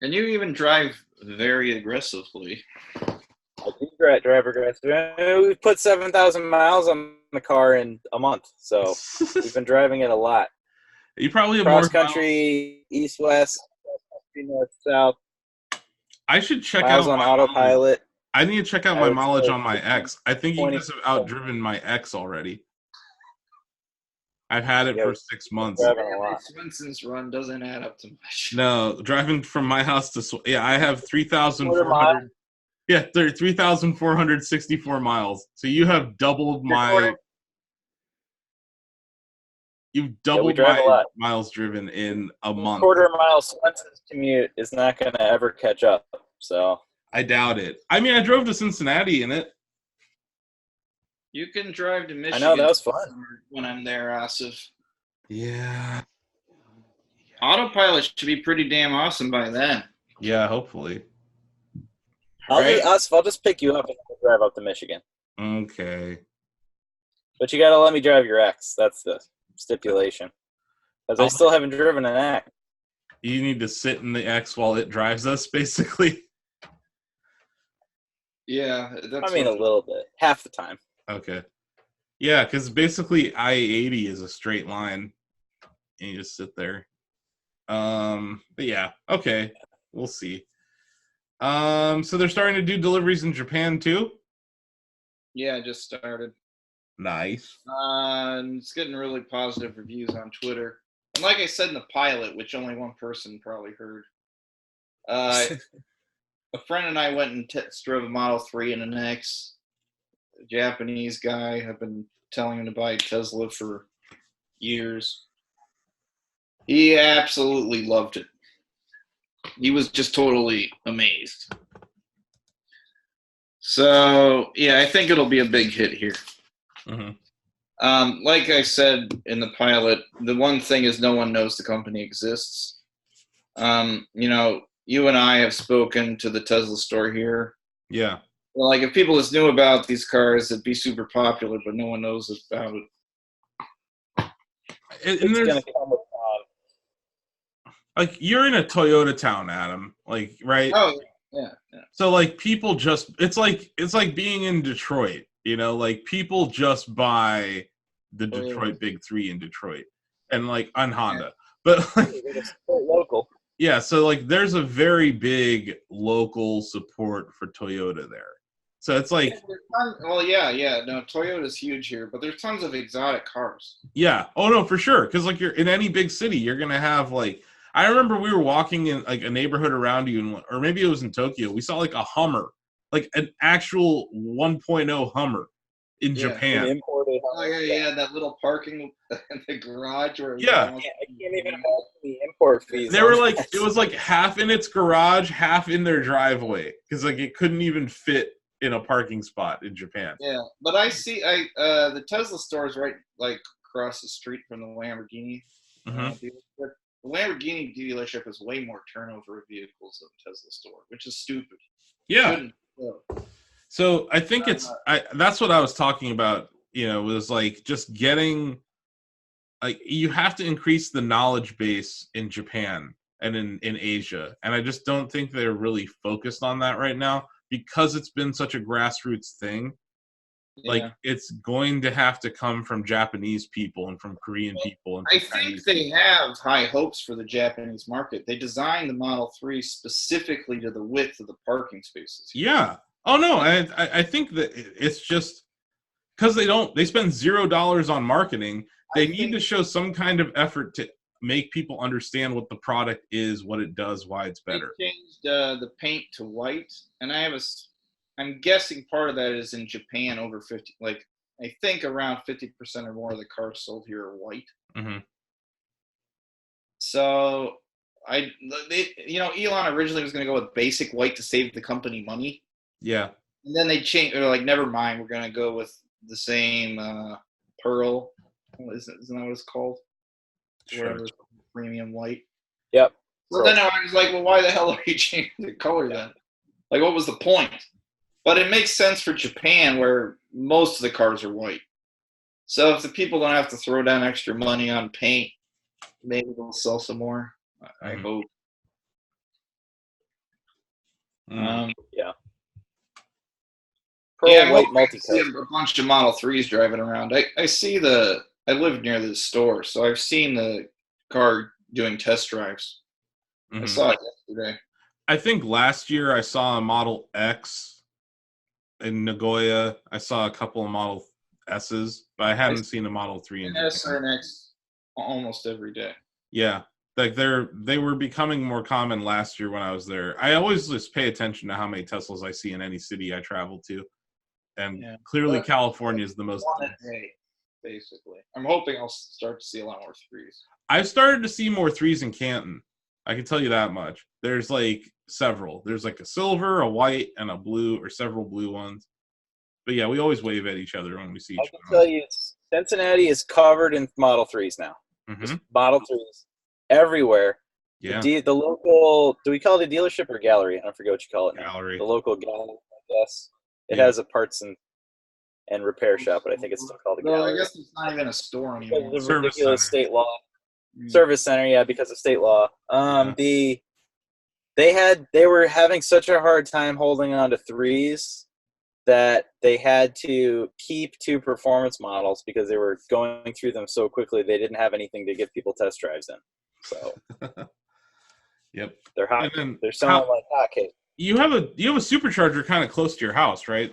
And you even drive very aggressively. I do drive aggressive. We put 7,000 miles on the car in a month, so we've been driving it a lot. You probably have cross more country, east west, north south. I should check miles out on my autopilot. I need to check out my mileage on my X. I think you guys have outdriven my X already. I've had it for 6 months. Swenson's run doesn't add up to much. No, driving from my house to I have 3,400. Yeah, 3,464 miles. So you have doubled my. You've doubled my miles driven in a month. Quarter-mile Swenson's commute is not going to ever catch up. So I doubt it. I mean, I drove to Cincinnati in it. You can drive to Michigan. I know, that was fun. When I'm there, Asif. Yeah. Autopilot should be pretty damn awesome by then. Yeah, hopefully. I'll just pick you up and drive up to Michigan. Okay. But you got to let me drive your X. That's the stipulation. Because I still haven't driven an X. You need to sit in the X while it drives us, basically. Yeah. I mean, a little bit. Half the time. Okay. Yeah, because basically I-80 is a straight line. And you just sit there. But yeah, okay. We'll see. So they're starting to do deliveries in Japan too? Yeah, I just started. Nice. And it's getting really positive reviews on Twitter. And like I said in the pilot, which only one person probably heard, a friend and I went and test drove a Model 3 and an X. A Japanese guy. I've been telling him to buy a Tesla for years. He absolutely loved it. He was just totally amazed. So, yeah, I think it'll be a big hit here. Mm-hmm. Like I said in the pilot, the one thing is no one knows the company exists. You know, you and I have spoken to the Tesla store here. Yeah. Well, like if people just knew about these cars, it'd be super popular, but no one knows about it. It's going to come with like you're in a Toyota town, Adam. Like, right? Oh, yeah. So like people just it's like being in Detroit, you know, like people just buy the Detroit Big Three in Detroit and like on Honda. But like local. Yeah, so like there's a very big local support for Toyota there. So it's like well, yeah. No, Toyota's huge here, but there's tons of exotic cars. Yeah. Oh no, for sure. Because like you're in any big city, you're gonna have like I remember we were walking in like a neighborhood around you, or maybe it was in Tokyo. We saw like a Hummer, like an actual 1.0 Hummer in Japan. Imported Oh yeah, that little parking in the garage. Where yeah, I can't even imagine the import fees. They were like it was like half in its garage, half in their driveway, because like it couldn't even fit in a parking spot in Japan. Yeah, but I see the Tesla store is right like across the street from the Lamborghini. Mm-hmm. The Lamborghini dealership has way more turnover of vehicles than the Tesla store, which is stupid. Yeah. So I think that's what I was talking about, you know, was like just getting, like you have to increase the knowledge base in Japan and in Asia. And I just don't think they're really focused on that right now because it's been such a grassroots thing. Like it's going to have to come from Japanese people and from Korean people. And I think they have high hopes for the Japanese market. They designed the Model 3 specifically to the width of the parking spaces. Yeah. Oh no, I think that it's just because they spend $0 on marketing. They need to show some kind of effort to make people understand what the product is, what it does, why it's better. They changed the paint to white, and I'm guessing part of that is in Japan over 50. Like I think around 50% or more of the cars sold here are white. Mm-hmm. So Elon originally was going to go with basic white to save the company money. Yeah. And then they changed. They're like, never mind. We're going to go with the same pearl. Isn't that what it's called? Sure. Whatever, premium white. Yep. So then I was like, well, why the hell are you changing the color then? Like, what was the point? But it makes sense for Japan, where most of the cars are white. So if the people don't have to throw down extra money on paint, maybe they'll sell some more. I hope. Yeah. Pearl white I see multicolor. a bunch of Model 3s driving around. I live near the store, so I've seen the car doing test drives. Mm-hmm. I saw it yesterday. I think last year I saw a Model X in Nagoya. I saw a couple of Model S's, but I haven't seen a Model 3 in Japan. S or an X almost every day. Yeah. Like they were becoming more common last year when I was there. I always just pay attention to how many Teslas I see in any city I travel to. And clearly California is the most. One a day, basically. I'm hoping I'll start to see a lot more 3s. I've started to see more 3s in Canton. I can tell you that much. There's like several. There's like a silver, a white, and a blue, or several blue ones. But yeah, we always wave at each other when we see each other. I can tell you, Cincinnati is covered in Model 3s now. Mm-hmm. Model 3s everywhere. Yeah. The local, do we call it a dealership or gallery? I forget what you call it now. Gallery. The local gallery, I guess. It has a parts and repair shop, but I think it's still called a gallery. I guess it's not even a store anymore. Because of the ridiculous state law. Service center, yeah, because of state law. They were having such a hard time holding on to 3s that they had to keep 2 performance models because they were going through them so quickly they didn't have anything to give people test drives in. So yep. They're hot. They're selling like hotcakes. You have a supercharger kind of close to your house, right?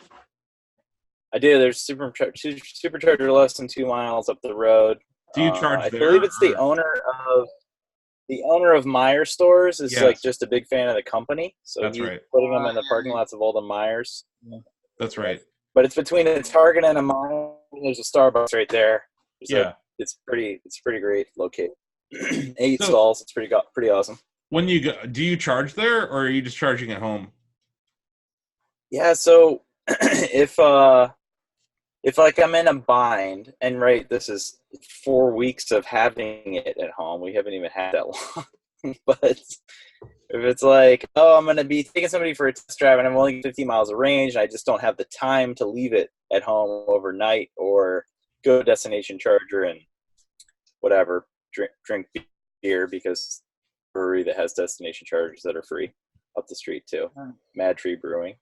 I do. There's supercharger less than 2 miles up the road. Do you charge I there? believe it's the owner of Meyer stores is like just a big fan of the company. So that's he's right. Putting them in the parking lots of all the Meyers. Yeah. That's right. But it's between a Target and a Meyer. There's a Starbucks right there. It's pretty great located. 8 stalls. It's pretty awesome. When you go, do you charge there or are you just charging at home? Yeah. So if like I'm in a bind, and this is 4 weeks of having it at home. We haven't even had that long. But if it's like, I'm going to be taking somebody for a test drive and I'm only 50 miles of range, and I just don't have the time to leave it at home overnight or go to destination charger and whatever, drink beer because brewery that has destination chargers that are free up the street too. Mad Tree Brewing.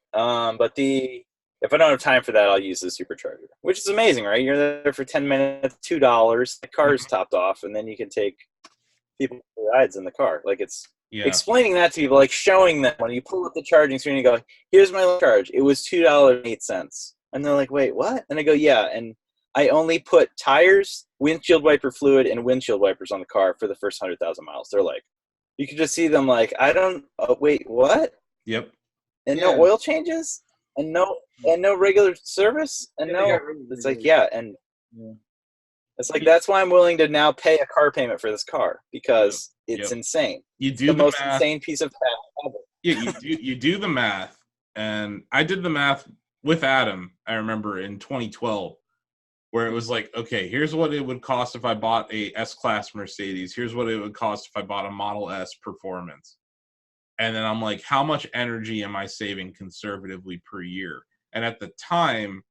If I don't have time for that, I'll use the supercharger, which is amazing, right? You're there for 10 minutes, $2, the car's topped off, and then you can take people for rides in the car. Like it's explaining that to people, like showing them when you pull up the charging screen and go, here's my charge. It was $2.08. And they're like, wait, what? And I go, yeah. And I only put tires, windshield wiper fluid, and windshield wipers on the car for the first 100,000 miles. They're like, you can just see them like, wait, what? Yep. And no oil changes? And no regular service? And it's like, it's like, that's why I'm willing to now pay a car payment for this car, because it's insane. You do the the most math. Insane piece of crap ever. Yeah, you do the math. And I did the math with Adam, I remember, in 2012, where it was like, okay, here's what it would cost if I bought a S-Class Mercedes. Here's what it would cost if I bought a Model S Performance. And then I'm like, how much energy am I saving conservatively per year? And at the time,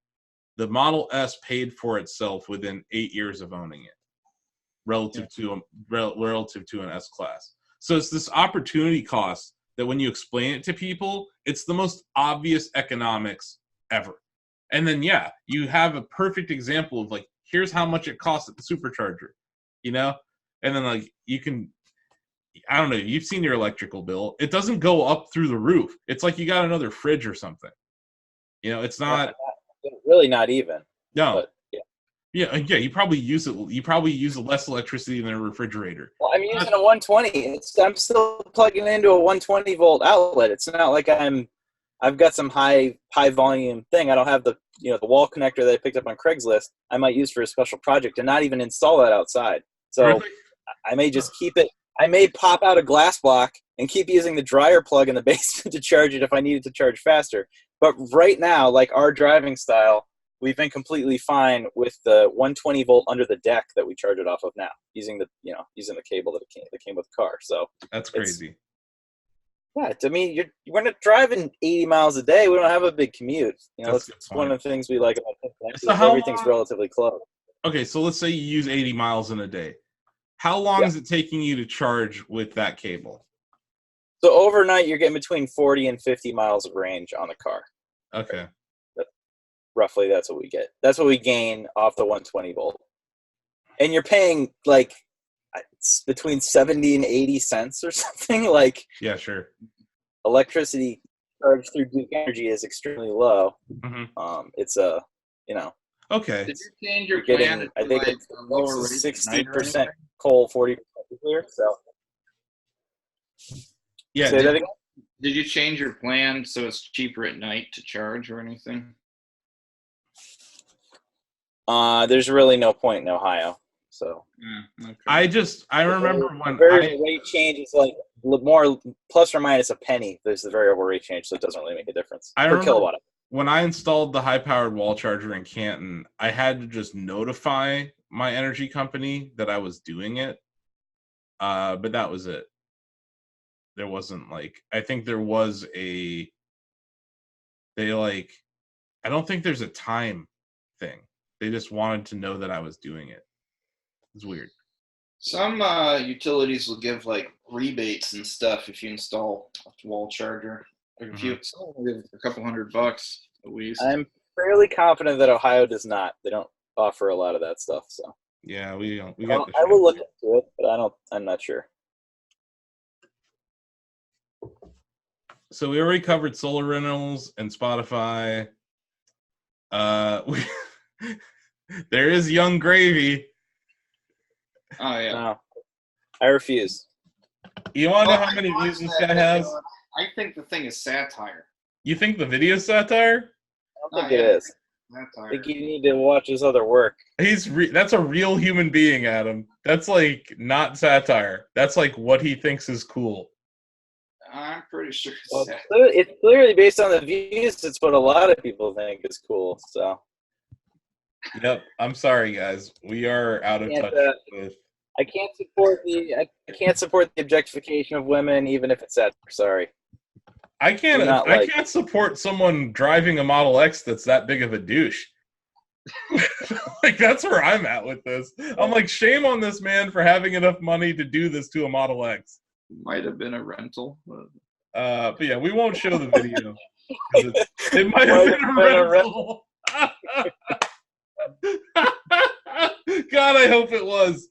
the Model S paid for itself within 8 years of owning it, relative to an S-Class. So it's this opportunity cost that when you explain it to people, it's the most obvious economics ever. And then, you have a perfect example of like, here's how much it costs at the supercharger, And then like, you can, I don't know, you've seen your electrical bill. It doesn't go up through the roof. It's like you got another fridge or something. You know, it's not really not even. no. But, yeah. You probably use it. You probably use less electricity than a refrigerator. Well, I'm using a 120. I'm still plugging into a 120 volt outlet. It's not like I've got some high volume thing. I don't have the the wall connector that I picked up on Craigslist. I might use for a special project and not even install that outside. So Really? I may just keep it. I may pop out a glass block and keep using the dryer plug in the basement to charge it if I need it to charge faster. But right now, like our driving style, we've been completely fine with the 120 volt under the deck that we charge it off of now, using the using the cable that came with the car. So that's crazy. Yeah, I mean, we're not driving 80 miles a day. We don't have a big commute. That's one of the things we like about Cincinnati. So everything's relatively close. Okay, so let's say you use 80 miles in a day. How long is it taking you to charge with that cable? So overnight, you're getting between 40 and 50 miles of range on the car. Okay. Roughly, that's what we get. That's what we gain off the 120 volt. And you're paying like it's between 70 and 80 cents or something. Like, yeah, sure. Electricity charged through Duke Energy is extremely low. Mm-hmm. It's okay. Did you change your plan? I think it's lower 60% coal, 40% nuclear. So yeah. Say that again? Did you change your plan so it's cheaper at night to charge or anything? There's really no point in Ohio. So okay. I remember when variable rate change is like more plus or minus a penny. There's the variable rate change, so it doesn't really make a difference per kilowatt. When I installed the high-powered wall charger in Canton, I had to just notify my energy company that I was doing it, but that was it. There wasn't I think there was I don't think there's a time thing. They just wanted to know that I was doing it. It's weird. Some utilities will give rebates and stuff if you install a wall charger. If you give a couple $100 at least. I'm fairly confident that Ohio does not. They don't offer a lot of that stuff. So yeah, we don't. I will look into it, but I'm not sure. So we already covered solar rentals and Spotify. There is Young Gravy. Oh yeah. No, I refuse. You want to know how many views this guy has? I think the thing is satire. You think the video is satire? I don't think it is. I think you need to watch his other work. That's a real human being, Adam. That's not satire. That's what he thinks is cool. I'm pretty sure it's clearly based on the views. It's what a lot of people think is cool. So. Yep. I'm sorry, guys. We are out of touch with. I can't support the objectification of women, even if it's satire. Sorry. I can't support someone driving a Model X that's that big of a douche. That's where I'm at with this. I'm shame on this man for having enough money to do this to a Model X. Might have been a rental. But yeah, we won't show the video. It might have been a rental. God, I hope it was.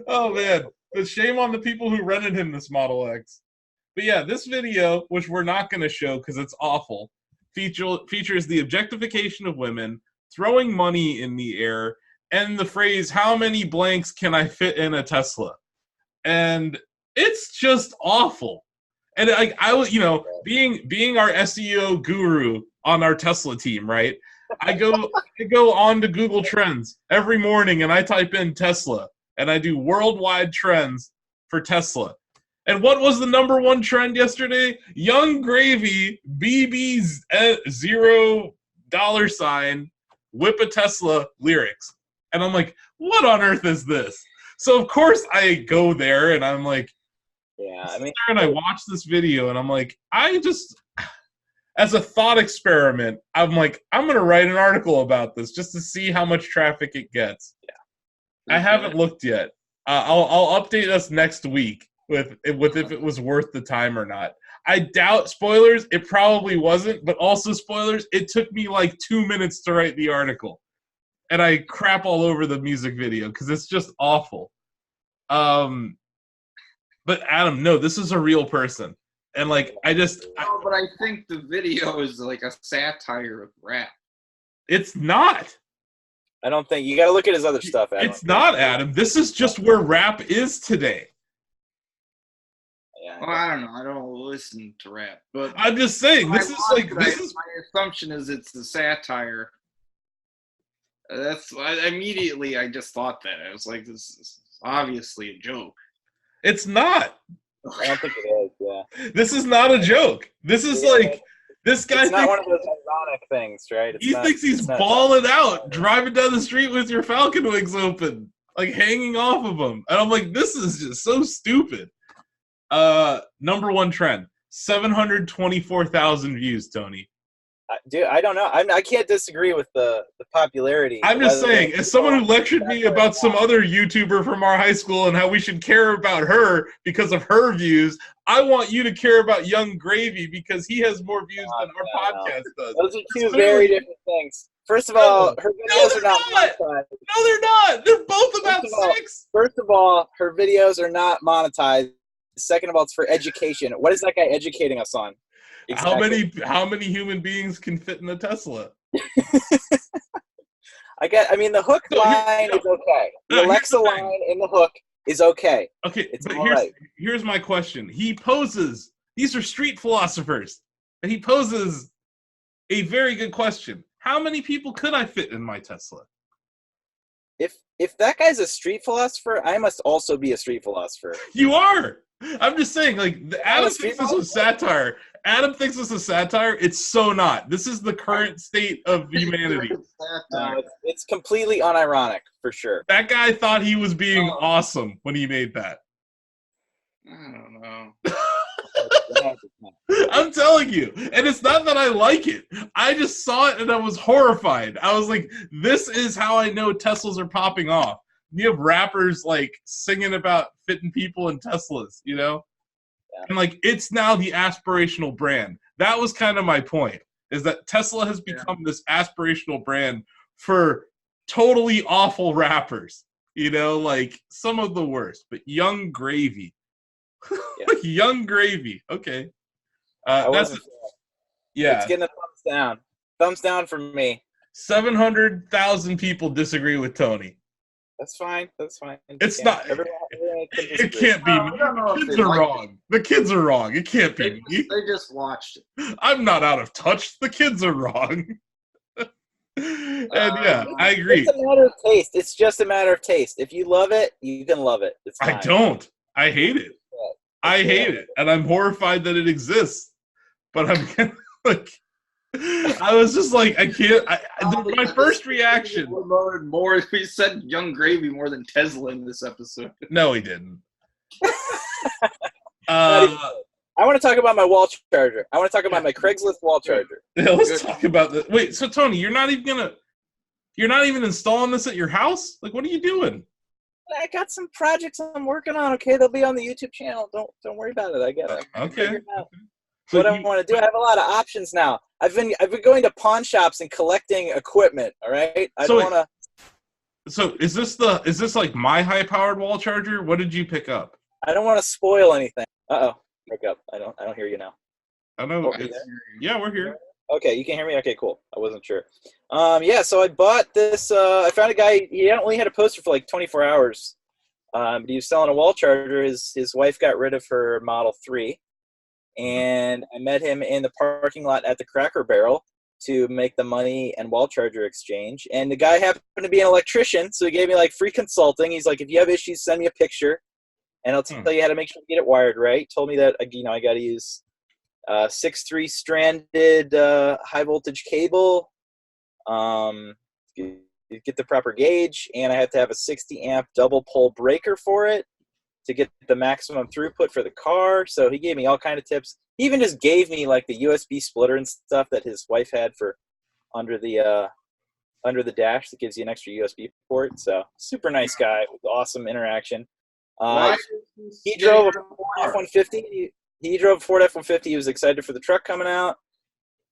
Oh man, but shame on the people who rented him this Model X. But yeah, this video, which we're not going to show because it's awful, features the objectification of women, throwing money in the air, and the phrase, "How many blanks can I fit in a Tesla?" And it's just awful. And I was, being our SEO guru on our Tesla team, right? I go on to Google Trends every morning and I type in Tesla and I do worldwide trends for Tesla. And what was the number one trend yesterday? Young Gravy, BB's $0 whip a Tesla lyrics. And I'm like, what on earth is this? So of course I go there and I'm like, and I watch this video and I'm like, as a thought experiment, I'm like, I'm going to write an article about this just to see how much traffic it gets. Yeah. I haven't looked yet. I'll update us next week with if it was worth the time or not. I doubt, spoilers, it probably wasn't, but also spoilers, it took me 2 minutes to write the article. And I crap all over the music video because it's just awful. But Adam, no, this is a real person. And like, No, but I think the video is like a satire of rap. It's not. I don't think you got to look at his other stuff. Adam. It's not, Adam. This is just where rap is today. Yeah. Well, I don't know. I don't listen to rap, but I'm just saying, this is my assumption is it's the satire. Immediately I just thought that. I was like, this is obviously a joke. It's not. I don't think it is. Yeah. This is not a joke. This is like this guy. It's not one of those ironic things, right? He thinks he's balling out, driving down the street with your Falcon wings open, like hanging off of them. And I'm like, this is just so stupid. Number one trend, 724,000 views, Tony. Dude, I don't know. I can't disagree with the popularity. I'm just saying, as someone who lectured me about some other YouTuber from our high school and how we should care about her because of her views, I want you to care about Young Gravy because he has more views than our podcast does. Those are two very different things. First of all, her videos are not monetized. No, they're not. They're both about sex. First of all, her videos are not monetized. Second of all, it's for education. What is that guy educating us on? Exactly. How many human beings can fit in a Tesla? I mean, the hook line is okay. The Alexa line in the hook is okay. Okay, it's but right. Here's my question. He poses. These are street philosophers, and he poses a very good question. How many people could I fit in my Tesla? If that guy's a street philosopher, I must also be a street philosopher. You are. I'm just saying, like, Adam thinks this is satire. Adam thinks this is satire. It's so not. This is the current state of humanity. It's completely unironic, for sure. That guy thought he was being awesome when he made that. I don't know. I'm telling you. And it's not that I like it. I just saw it and I was horrified. I was like, this is how I know Teslas are popping off. You have rappers like singing about fitting people in Teslas, you know? Yeah. And like, it's now the aspirational brand. That was kind of my point, is that Tesla has become this aspirational brand for totally awful rappers, you know, like some of the worst, but Gravy. Young Gravy. Okay. That's It's getting a thumbs down. Thumbs down from me. 700,000 people disagree with Tony. That's fine. It's not. It can't be me. The kids are wrong. The kids are wrong. It can't be me. They just watched it. I'm not out of touch. The kids are wrong. And I agree. It's a matter of taste. It's just a matter of taste. If you love it, you can love it. It's fine. I don't. I hate it. I hate it, and I'm horrified that it exists. But I'm like, I was just like, I can't. My first reaction. More. We said Young Gravy more than Tesla in this episode. No, he didn't. I want to talk about my wall charger. I want to talk about my Craigslist wall charger. Yeah, let's talk about this. Wait, so Tony, you're not even installing this at your house? Like, what are you doing? I got some projects I'm working on. Okay, they'll be on the YouTube channel. Don't worry about it. I get it. Okay. So what I want to do, I have a lot of options now. I've been going to pawn shops and collecting equipment. All right. I don't want to. So is this like my high powered wall charger? What did you pick up? I don't want to spoil anything. Break up. I don't hear you now. I know. Yeah, we're here. Okay, you can hear me? Okay, cool. I wasn't sure. So I bought this. I found a guy. He only had a poster for like 24 hours. But he was selling a wall charger. His wife got rid of her Model 3. And I met him in the parking lot at the Cracker Barrel to make the money and wall charger exchange. And the guy happened to be an electrician, so he gave me like free consulting. He's like, if you have issues, send me a picture, and I'll tell you how to make sure you get it wired right. Told me that I got to use 6-3 stranded high voltage cable, get the proper gauge, and I have to have a 60 amp double pole breaker for it to get the maximum throughput for the car. So he gave me all kind of tips. He even just gave me like the USB splitter and stuff that his wife had for under the dash that gives you an extra USB port. So super nice guy with awesome interaction. He drove a Ford F-150. He drove a Ford F-150. He was excited for the truck coming out.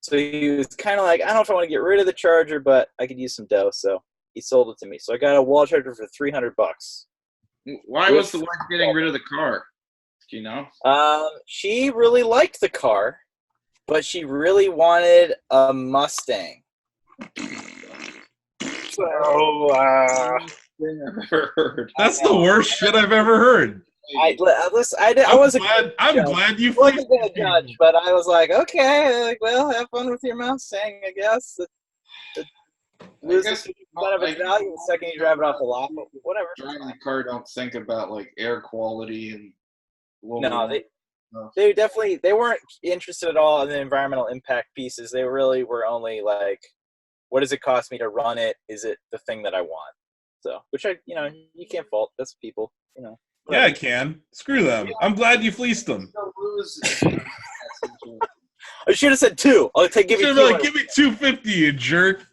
So he was kind of like, I don't know if I want to get rid of the charger, but I could use some dough. So he sold it to me. So I got a wall charger for $300. Why was the wife getting rid of the car? Do you know? She really liked the car, but she really wanted a Mustang. So, I've ever heard. That's the worst shit I've ever heard. I wasn't I'm glad you wasn't gonna judge, but I was like, okay, like, well, have fun with your Mustang, I guess. It loses kind of its value the second you drive it off the lot, but whatever. Driving the car, don't think about like air quality and. No, they definitely weren't interested at all in the environmental impact pieces. They really were only like, what does it cost me to run it? Is it the thing that I want? So, which you can't fault. That's people, Yeah, I can. Screw them. I'm glad you fleeced them. I should have said 2. I'll give you 2. Like, give me $250, you jerk.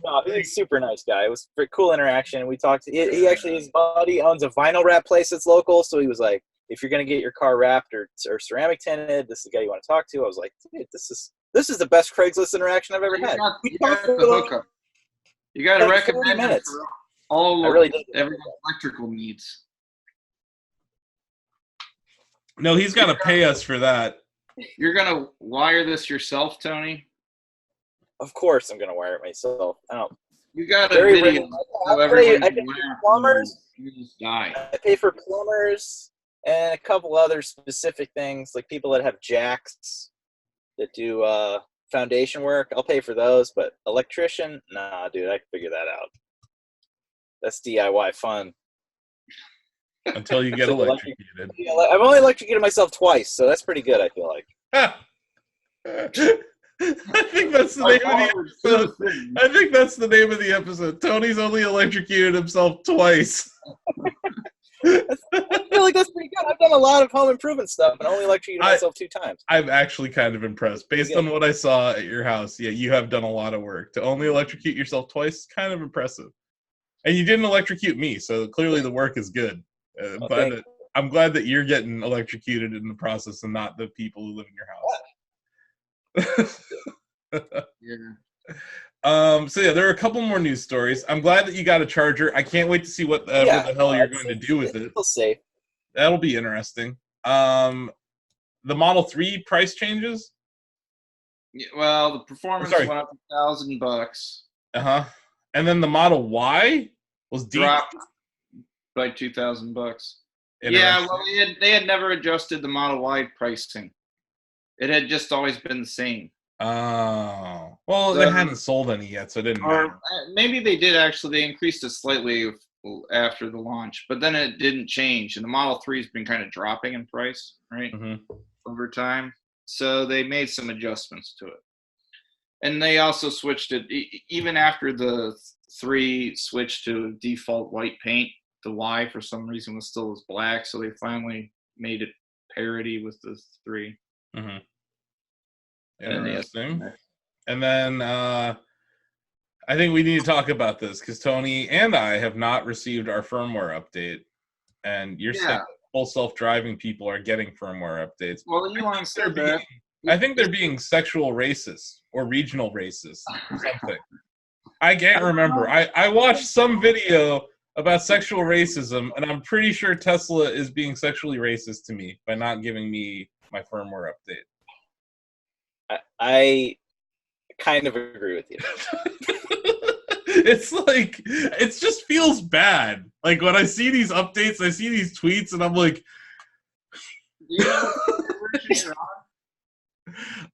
No, he's a super nice guy. It was a cool interaction. We talked. He actually, his buddy owns a vinyl wrap place that's local, so he was like, if you're going to get your car wrapped or ceramic tinted, this is the guy you want to talk to. I was like, dude, this is the best Craigslist interaction I've ever had. You got the hookup. You got to recommend it for all every electrical needs. No, he's got to pay us for that. You're going to wire this yourself, Tony? Of course I'm going to wire it myself. I don't. You got a video. I pay for plumbers. You just die. I pay for plumbers. And a couple other specific things, like people that have jacks that do foundation work. I'll pay for those, but electrician, nah, dude, I can figure that out. That's DIY fun. Until you get electrocuted. I've only electrocuted myself twice, so that's pretty good, I feel like. I think that's the name of the episode. I think that's the name of the episode. Tony's only electrocuted himself twice. I feel like that's pretty good. I've done a lot of home improvement stuff and only electrocuted myself 2 times. I'm actually kind of impressed. Based on what I saw at your house, yeah, you have done a lot of work. To only electrocute yourself twice, kind of impressive. And you didn't electrocute me, so clearly the work is good. But I'm glad that you're getting electrocuted in the process and not the people who live in your house. Yeah. So yeah, there are a couple more news stories. I'm glad that you got a charger. I can't wait to see what the hell you're going to do with it. It's safe. That'll be interesting. The Model 3 price changes? Yeah, well, the performance went up $1,000. And then the Model Y was dropped by $2,000. Yeah, well, they had never adjusted the Model Y pricing. It had just always been the same. Oh, well, they hadn't sold any yet, so it didn't matter. Maybe they did actually. They increased it slightly after the launch, but then it didn't change. And the Model 3 has been kind of dropping in price, right, over time. So they made some adjustments to it. And they also switched it, even after the 3 switched to default white paint, the Y for some reason was still as black, so they finally made it parity with the 3. Interesting. And then I think we need to talk about this because Tony and I have not received our firmware update, and you're saying full self-driving people are getting firmware updates. Well, Elon said that. I think they're being sexual racist or regional racist or something. I can't remember. I watched some video about sexual racism, and I'm pretty sure Tesla is being sexually racist to me by not giving me my firmware update. I kind of agree with you. It's like, it just feels bad. Like when I see these updates, I see these tweets, and I'm like,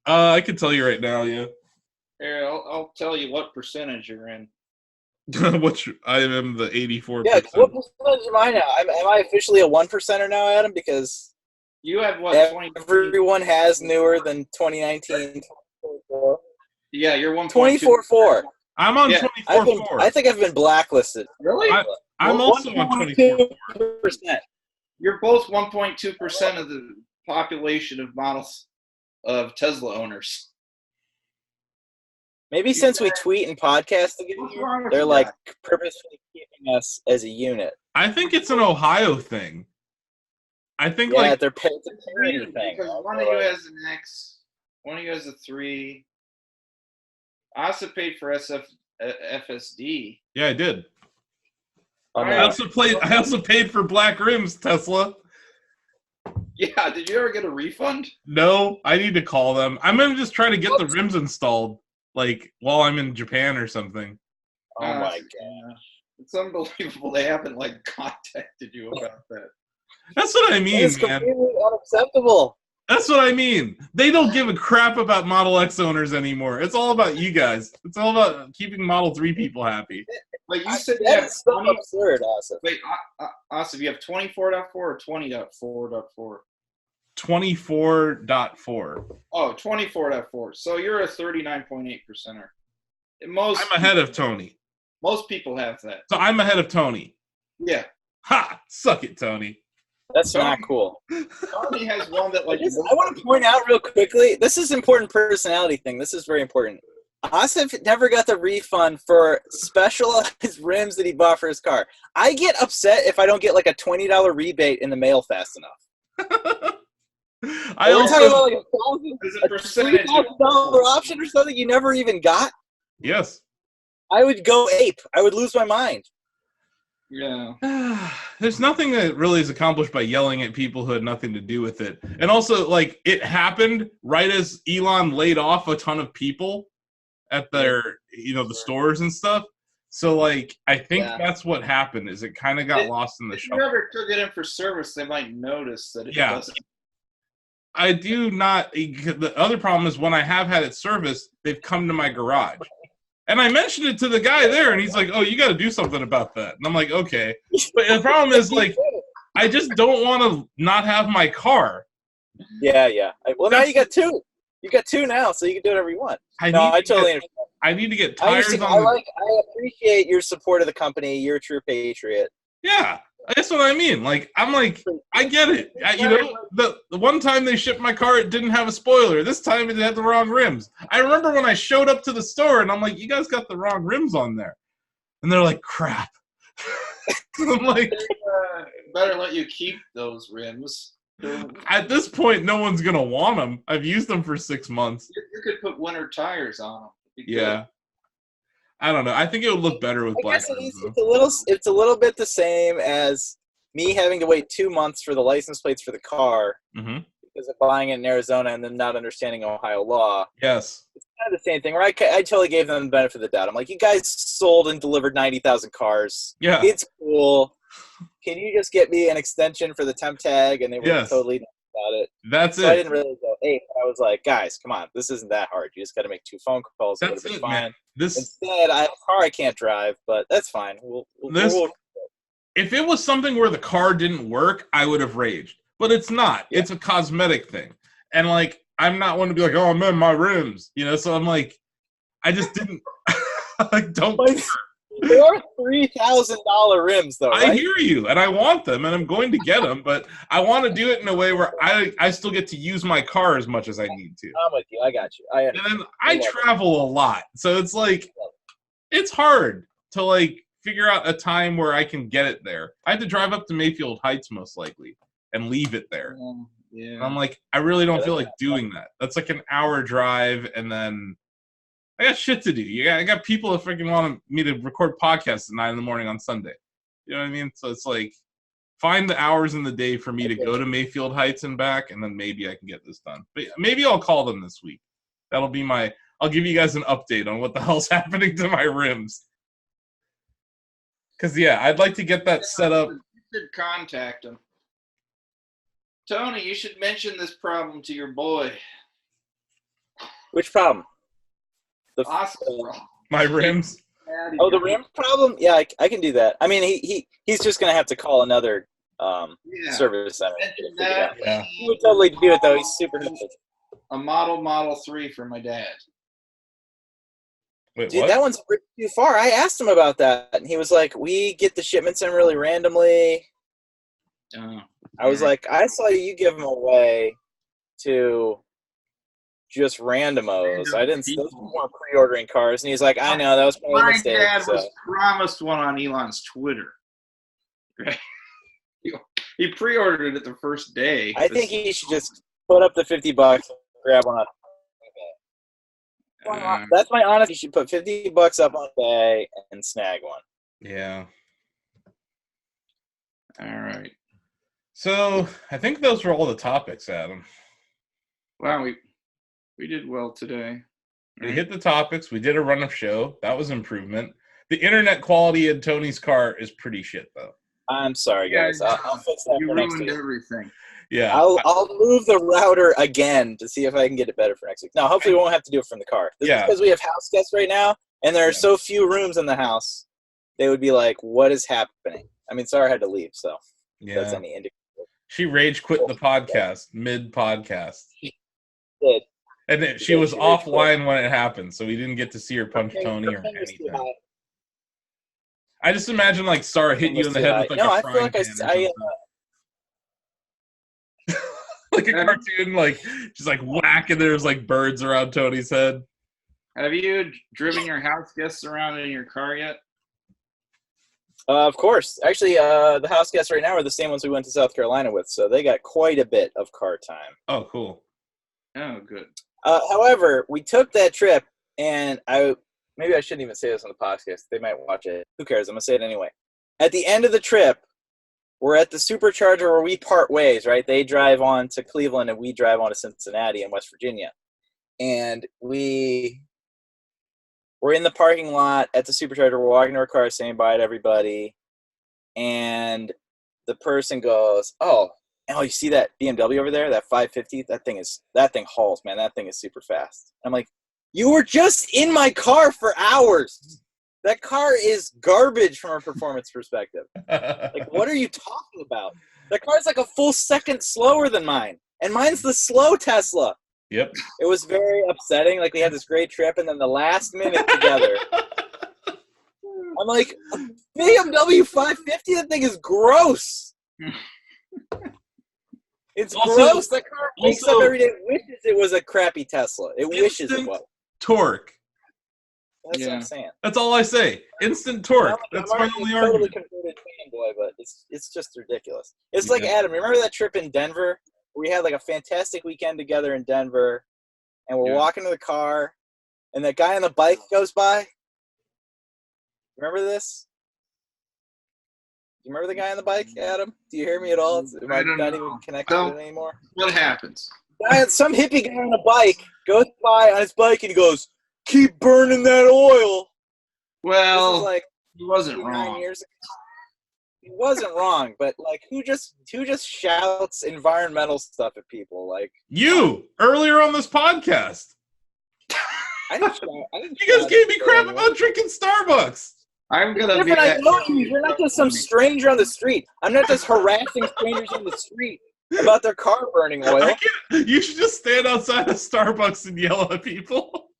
I can tell you right now, yeah. Here, I'll tell you what percentage you're in. I am the 84%. Yeah, what percentage am I now? Am I officially a 1%er now, Adam? Because you have what? Everyone has newer than 2019. Yeah, you're 1.2. 24.4. I'm on 24.4. I think I've been blacklisted. Really? I'm also on 24.4%. You're both 1.2% of the population of models of Tesla owners. Maybe since we tweet and podcast together, they're like purposefully keeping us as a unit. I think it's an Ohio thing. I think they're parity thing. Because one of you has an X, one of you has a 3. Asif paid for FSD. Yeah, I did. I also paid for black rims, Tesla. Yeah, did you ever get a refund? No, I need to call them. I'm gonna just try to get the rims installed, like while I'm in Japan or something. Oh my god. It's unbelievable they haven't like contacted you about that. That's what I mean, It's man. completely unacceptable. That's what I mean. They don't give a crap about Model X owners anymore. It's all about you guys. It's all about keeping Model 3 people happy. Like you said, you have That's so 20. absurd, Asif. Wait, Asif, you have 24.4 or 20.4.4? 24.4. Oh, 24.4. So you're a 39.8%er. Most I'm ahead of Tony. Most people have that. So I'm ahead of Tony. Yeah. Ha! Suck it, Tony. That's not cool. Tony has one that like. I want to point out real quickly, this is an important personality thing. This is very important. Asif never got the refund for specialized rims that he bought for his car. I get upset if I don't get like a $20 rebate in the mail fast enough. I We're also talking about like There's a percentage. $3,000 option or something you never even got. yes. I would go ape. I would lose my mind. Yeah. There's nothing that really is accomplished by yelling at people who had nothing to do with it. And also, like, it happened right as Elon laid off a ton of people at their, the stores and stuff. So, like, I think that's what happened, is it kind of got lost in the If shuffle. you ever took it in for service, they might notice that it doesn't. I do not. The other problem is when I have had it serviced, they've come to my garage. And I mentioned it to the guy there, and he's like, oh, you got to do something about that. And I'm like, okay. But the problem is, like, I just don't want to not have my car. Yeah. Well, now you got two. You got two now, so you can do whatever you want. I totally understand. I need to get tires on I appreciate your support of the company. You're a true patriot. Yeah. That's what I mean. Like, I'm like, I get it. The one time they shipped my car, it didn't have a spoiler. This time it had the wrong rims. I remember when I showed up to the store, and I'm like, you guys got the wrong rims on there. And they're like, crap. I'm like, better let you keep those rims. At this point, no one's going to want them. I've used them for 6 months. You could put winter tires on them. Yeah. I don't know. I think it would look better with black rims. It's a little bit the same as me having to wait 2 months for the license plates for the car because of buying it in Arizona and then not understanding Ohio law. Yes. It's kind of the same thing, where I totally gave them the benefit of the doubt. I'm like, you guys sold and delivered 90,000 cars. Yeah. It's cool. Can you just get me an extension for the temp tag? And they were totally nice about it. That's it. I didn't really go, hey, I was like, guys, come on. This isn't that hard. You just got to make 2 phone calls. That's it, fine. man. Instead, I have a car I can't drive, but that's fine. If it was something where the car didn't work, I would have raged. But it's not. Yeah. It's a cosmetic thing. And, like, I'm not one to be like, oh, man, my rims. So I'm like, I just didn't. Like, don't care. They're $3,000 rims, though, right? I hear you, and I want them, and I'm going to get them, but I want to do it in a way where I still get to use my car as much as I need to. I'm with you. I got you. And then I travel a lot, so it's like, it's hard to, like, figure out a time where I can get it there. I have to drive up to Mayfield Heights, most likely, and leave it there. Yeah. And I'm like, I really don't feel like doing that. That's like an hour drive, and then I got shit to do. I got people that freaking want me to record podcasts at 9 a.m. on Sunday. You know what I mean? So it's like, find the hours in the day for me to go to Mayfield Heights and back, and then maybe I can get this done. But maybe I'll call them this week. That'll be I'll give you guys an update on what the hell's happening to my rims. Because, I'd like to get that set up. You should contact them. Tony, you should mention this problem to your boy. Which problem? My rims. Oh, the rim problem? Yeah, I can do that. I mean, he's just gonna have to call another service center. Yeah. He would totally do it though. He's super nice. A Model 3 for my dad. Wait, dude, what? That one's pretty too far. I asked him about that, and he was like, "We get the shipments in really randomly." I was like, "I saw you give them away to just randomos. I didn't see more pre-ordering cars." And he's like, "I know, that was probably a mistake." My dad was promised one on Elon's Twitter. Right? He pre-ordered it the first day. I think he should just put up the $50, grab one. That's my honest. You should put $50 up on eBay and snag one. Yeah. All right. So I think those were all the topics, Adam. Wow, we did well today. We hit the topics. We did a run of show. That was improvement. The internet quality in Tony's car is pretty shit, though. I'm sorry, guys. I'll fix that You for next ruined week. everything. Yeah. I'll move the router again to see if I can get it better for next week. No, hopefully we won't have to do it from the car. This is because we have house guests right now, and there are so few rooms in the house. They would be like, "What is happening?" I mean, Sarah had to leave, so if that's any indicator. She rage quit the podcast mid-podcast. She did. And then she was offline when it happened, so we didn't get to see her punch Tony or anything. I just imagine like Sara hit you in the head with like a frying pan or something. Like a cartoon, like just like whack, and there's like birds around Tony's head. Have you driven your house guests around in your car yet? Of course. Actually, the house guests right now are the same ones we went to South Carolina with, so they got quite a bit of car time. Oh, cool. Oh, good. However, we took that trip, and maybe I shouldn't even say this on the podcast. They might watch it. Who cares? I'm going to say it anyway. At the end of the trip, we're at the supercharger where we part ways, right? They drive on to Cleveland, and we drive on to Cincinnati in West Virginia. And we're in the parking lot at the supercharger. We're walking to our car saying bye to everybody. And the person goes, oh, you see that BMW over there, that 550? That thing hauls, man. That thing is super fast. I'm like, you were just in my car for hours. That car is garbage from a performance perspective. Like, what are you talking about? That car's like a full second slower than mine. And mine's the slow Tesla. Yep. It was very upsetting. Like, we had this great trip, and then the last minute together, I'm like, BMW 550? That thing is gross. It's gross. That car wakes up every day and wishes it was a crappy Tesla. It wishes it was. Torque. That's what I'm saying. That's all I say. Instant torque. That's my only argument. Totally converted fanboy, but it's just ridiculous. It's like, Adam, remember that trip in Denver? We had like a fantastic weekend together in Denver, and we're walking to the car, and that guy on the bike goes by. Remember this? Do you remember the guy on the bike, Adam? Do you hear me at all? Am I not even connected to it anymore? What happens? Some hippie guy on a bike goes by on his bike, and he goes, keep burning that oil. Well, this is like he wasn't 9 wrong. Years ago. He wasn't wrong, but like, who just shouts environmental stuff at people? Like you earlier on this podcast. I didn't you guys gave me crap about drinking Starbucks. I'm gonna be. I know you. You're not just some stranger on the street. I'm not just harassing strangers on the street about their car burning oil. You should just stand outside of Starbucks and yell at people.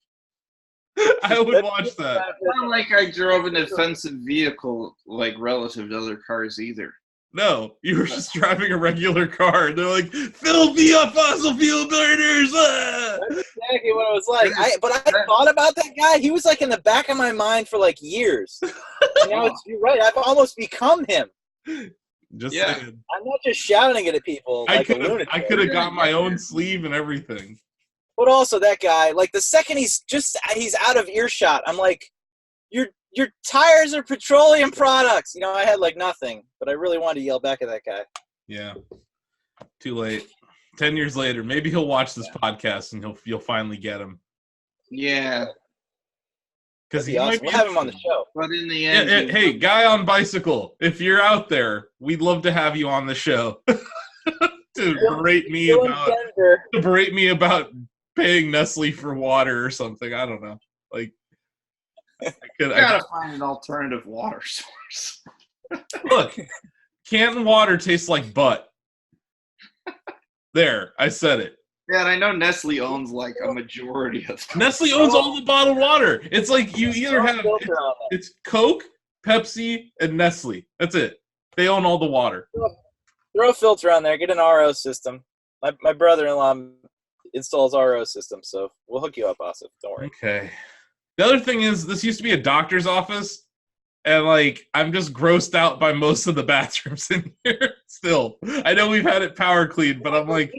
I would watch that. It's not like I drove an offensive vehicle like relative to other cars either. No, you were just driving a regular car. And they're like, fill me up fossil fuel burners. Ah! That's exactly what it was like. But I thought about that guy. He was like in the back of my mind for like years. You're right. I've almost become him. Just saying. I'm not just shouting it at people like a lunatic. I could have got my own sleeve and everything. But also that guy, like the second he's out of earshot, I'm like, your tires are petroleum products. I had like nothing, but I really wanted to yell back at that guy. Yeah. Too late. 10 years later, maybe he'll watch this podcast and you'll finally get him. Yeah. Because we'll have him on the show. But in the end, hey, guy on bicycle, if you're out there, we'd love to have you on the show to berate me about paying Nestle for water or something. I don't know. Like, I gotta find an alternative water source. Look, Canton water tastes like butt. There, I said it. Yeah, and I know Nestle owns like a majority of them. Nestle owns all the bottled water. It's like you either have it's Coke, Pepsi, and Nestle. That's it. They own all the water. Throw a filter on there. Get an RO system. My brother-in-law installs RO system, so we'll hook you up, Asif. Don't worry. Okay. The other thing is, this used to be a doctor's office, and like I'm just grossed out by most of the bathrooms in here. Still, I know we've had it power cleaned, but I'm like,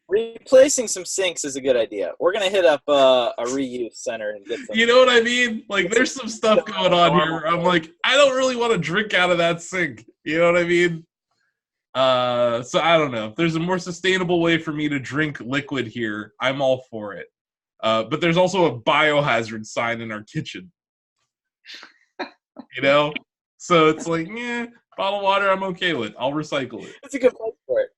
replacing some sinks is a good idea. We're gonna hit up a reuse center and get some. You know what I mean? Like, there's some stuff going on here where I'm like, I don't really want to drink out of that sink. You know what I mean? So I don't know. If there's a more sustainable way for me to drink liquid here, I'm all for it. But there's also a biohazard sign in our kitchen. You know? So it's like, bottled water I'm okay with. I'll recycle it. It's a good place for it.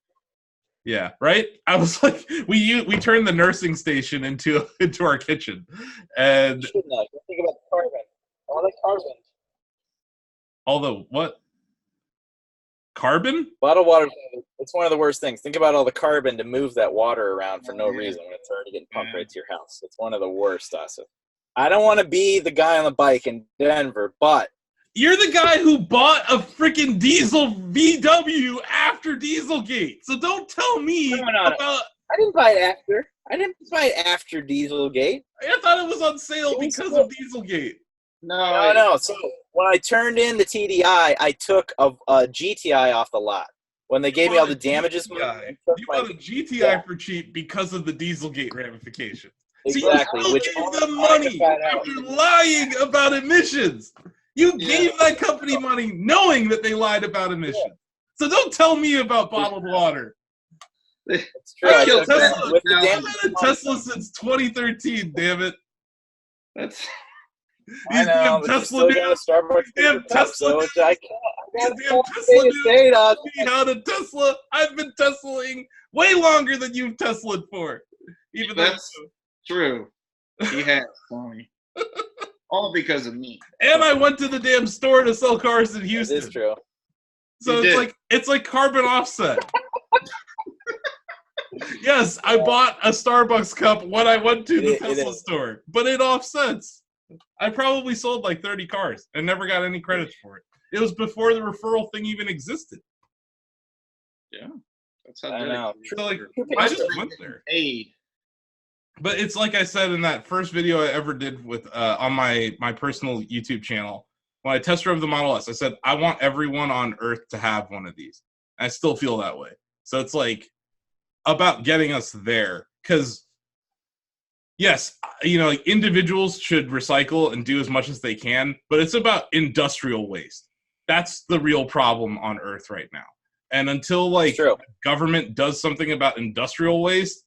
Yeah, right? I was like, we turned the nursing station into our kitchen. And Shouldn't I? Think about the carbon. All the carbon. all the what? Carbon? Bottled water, it's one of the worst things. Think about all the carbon to move that water around for no reason when it's already getting pumped right to your house. It's one of the worst, Asif. I don't want to be the guy on the bike in Denver, but You're the guy who bought a freaking diesel VW after Dieselgate. So don't tell me about... I didn't buy it after. I didn't buy it after Dieselgate. I thought it was on sale because of Dieselgate. No. So when I turned in the TDI, I took a GTI off the lot. When they gave me all the damages, you bought a GTI for cheap because of the Dieselgate ramifications. Exactly. So you gave them money after lying about emissions. You gave that company money knowing that they lied about emissions. Yeah. So don't tell me about bottled water. It's true. I've had a Tesla since 2013, damn it. That's... These damn Tesla news. Damn Tesla news. How to Tesla. I've been Teslaing way longer than you've Teslaed for. Even that's true. He has, Tony. All because of me. And I went to the damn store to sell cars in Houston. It is true. So it's like carbon offset. Yes, I bought a Starbucks cup when I went to the Tesla store, but it offsets. I probably sold like 30 cars and never got any credits for it. It was before the referral thing even existed. Yeah, that's how I know. So like, I just went there. But it's like I said in that first video I ever did with on my personal YouTube channel. When I test drove the Model S, I said, I want everyone on Earth to have one of these. And I still feel that way. So it's like about getting us there. Because, yes, like individuals should recycle and do as much as they can. But it's about industrial waste. That's the real problem on Earth right now. And until government does something about industrial waste,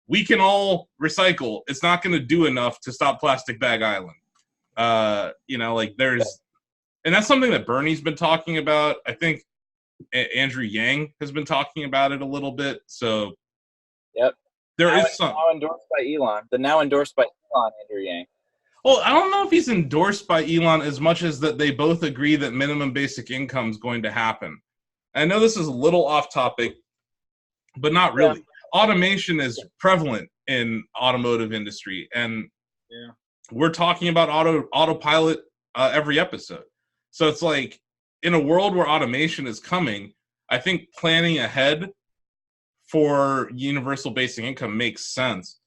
we can all recycle. It's not going to do enough to stop Plastic Bag Island. And that's something that Bernie's been talking about. I think Andrew Yang has been talking about it a little bit. So, yep, there is some now endorsed by Elon. Andrew Yang. Well, I don't know if he's endorsed by Elon as much as that they both agree that minimum basic income is going to happen. I know this is a little off topic, but not really. Yeah. Automation is prevalent in automotive industry, and we're talking about autopilot every episode. So it's like, in a world where automation is coming, I think planning ahead for universal basic income makes sense.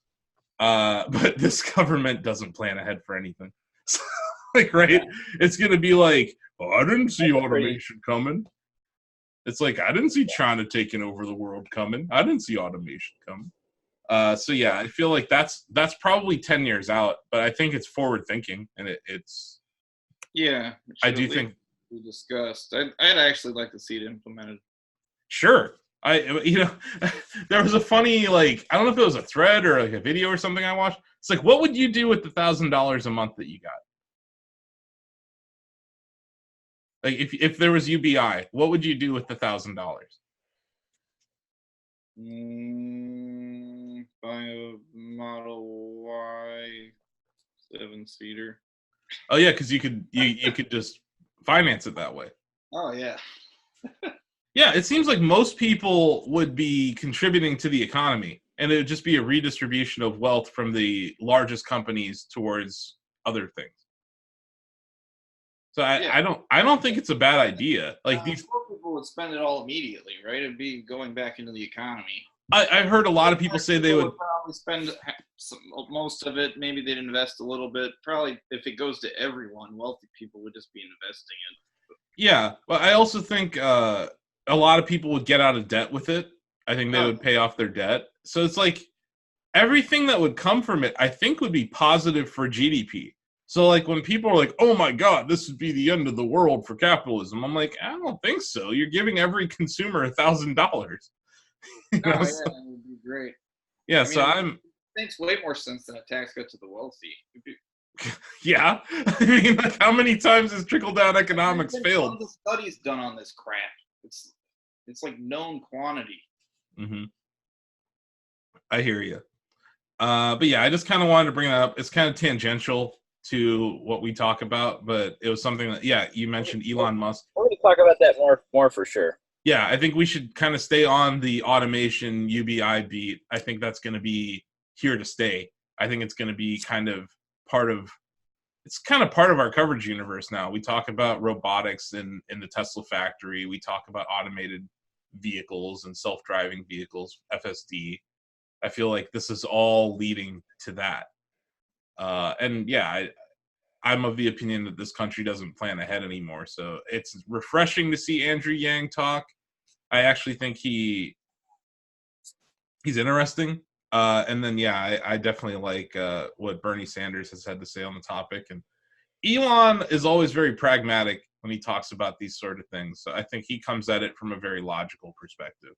But this government doesn't plan ahead for anything. So, it's going to be like, I didn't see automation coming. It's like, I didn't see China taking over the world coming. I didn't see automation coming. So yeah, I feel like that's probably 10 years out, but I think it's forward thinking, and it's. Yeah, I do think we discussed. I'd actually like to see it implemented. Sure, there was a funny I don't know if it was a thread or a video or something I watched. It's like, what would you do with the $1,000 a month that you got? Like, if there was UBI, what would you do with the $1,000? Buy a Model Y 7-seater. Oh yeah, because you could just finance it that way. Oh yeah. Yeah, it seems like most people would be contributing to the economy, and it would just be a redistribution of wealth from the largest companies towards other things. So I don't think it's a bad idea. These people would spend it all immediately, right? It'd be going back into the economy. I heard a lot of people say they would probably spend most of it. Maybe they'd invest a little bit. Probably if it goes to everyone, wealthy people would just be investing it. Yeah, but I also think a lot of people would get out of debt with it. I think they would pay off their debt. So it's like everything that would come from it, I think, would be positive for GDP. So like when people are like, "Oh my God, this would be the end of the world for capitalism," I'm like, I don't think so. You're giving every consumer $1,000. No, yeah, that would be great. Yeah, I mean, so it makes way more sense than a tax cut to the wealthy. yeah. I mean, like, how many times has trickle down economics There's failed? tons of studies done on this crap. It's like known quantity. Mm-hmm. I hear you. But yeah, I just kind of wanted to bring that up. It's kind of tangential to what we talk about, but it was something that, yeah, you mentioned Elon Musk. We're going to talk about that more for sure. Yeah, I think we should kind of stay on the automation UBI beat. I think that's going to be here to stay. I think it's going to be kind of part of our coverage universe now. We talk about robotics in the Tesla factory. We talk about automated vehicles and self-driving vehicles, FSD. I feel like this is all leading to that. And yeah, I'm of the opinion that this country doesn't plan ahead anymore. So it's refreshing to see Andrew Yang talk. I actually think he's interesting. And then, yeah, I definitely like what Bernie Sanders has had to say on the topic. And Elon is always very pragmatic when he talks about these sort of things. So I think he comes at it from a very logical perspective.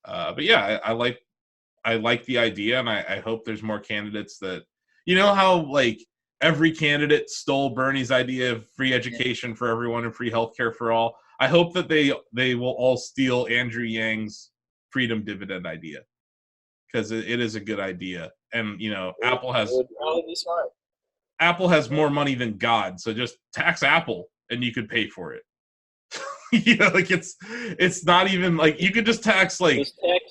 But yeah, I like the idea, and I hope there's more candidates that, you know how like every candidate stole Bernie's idea of free education for everyone and free healthcare for all. I hope that they will all steal Andrew Yang's freedom dividend idea, because it is a good idea. And you know, Apple would probably be smart. Apple has more money than God, so just tax Apple and you could pay for it. You know, like it's not even like you could just tax like Just tax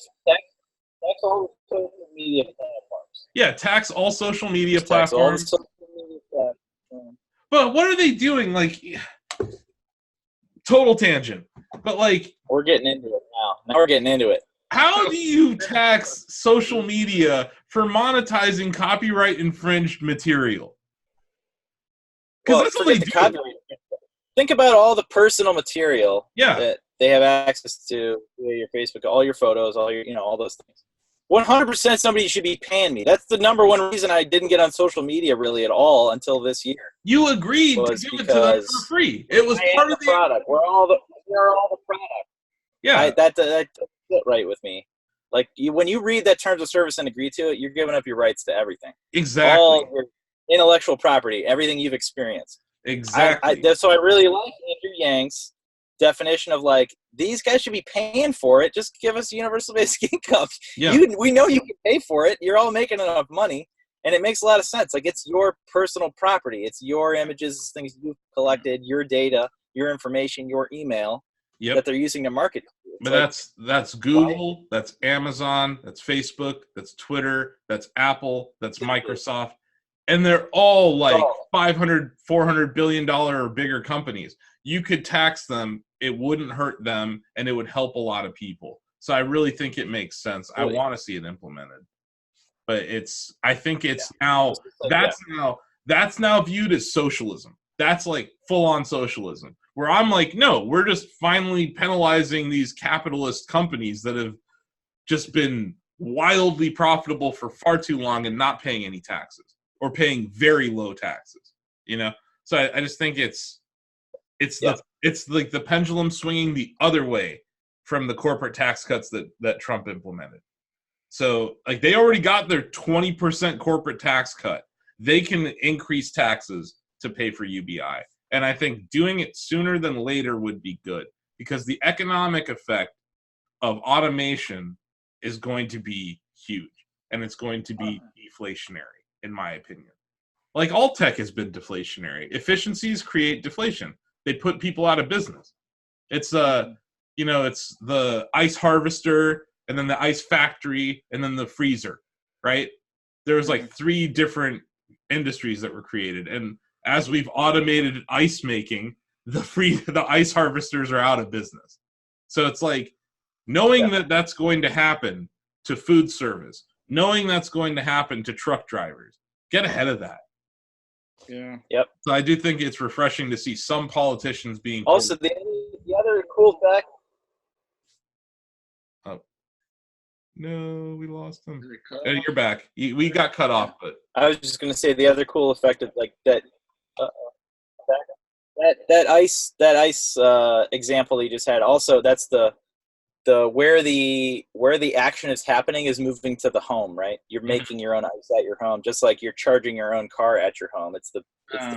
all social media platforms. Yeah, tax all social media Just tax all the platforms. social media platforms. But what are they doing? Like, total tangent. But like, We're getting into it now. Now we're getting into it. how do you tax social media for monetizing copyright infringed material? Because that's what they do. Copyright. Think about all the personal material Yeah. that they have access to via your Facebook, all your photos, all your, all those things. 100% somebody should be paying me. That's the number one reason I didn't get on social media really at all until this year. You agreed to give it to them for free. It was part of the product. We're all the product. Yeah. That's it right with me. Like when you read that terms of service and agree to it, you're giving up your rights to everything. Exactly. All your intellectual property, everything you've experienced. Exactly. So I really like Andrew Yang's definition of like, these guys should be paying for it. Just give us universal basic income. Yeah. We know you can pay for it. You're all making enough money. And it makes a lot of sense. Like, it's your personal property. It's your images, things you've collected, your data, your information, your email that they're using to market. But like, that's Google, that's Amazon, that's Facebook, that's Twitter, that's Apple, that's Microsoft. And they're all like $500, $400 billion or bigger companies. You could tax them. It wouldn't hurt them, and it would help a lot of people. So I really think it makes sense. Really? I want to see it implemented. But I think it's now viewed as socialism. That's like full on socialism. Where I'm like, no, we're just finally penalizing these capitalist companies that have just been wildly profitable for far too long and not paying any taxes or paying very low taxes. You know, so I just think it's like the pendulum swinging the other way from the corporate tax cuts that Trump implemented. So, like, they already got their 20% corporate tax cut. They can increase taxes to pay for UBI. And I think doing it sooner than later would be good, because the economic effect of automation is going to be huge, and it's going to be deflationary, in my opinion. Like, all tech has been deflationary. Efficiencies create deflation. They put people out of business. It's it's the ice harvester, and then the ice factory, and then the freezer, right? There's like 3 different industries that were created, and as we've automated ice making, the ice harvesters are out of business. So it's like knowing that that's going to happen to food service, knowing that's going to happen to truck drivers, get ahead of that. Yeah. Yep. So I do think it's refreshing to see some politicians being also the other cool fact. Oh no, we lost him. You're back. We got cut off, but I was just going to say the other cool effect of like that. That ice example you just had. Also, that's the where the action is happening is moving to the home, right? You're making your own ice at your home, just like you're charging your own car at your home. It's the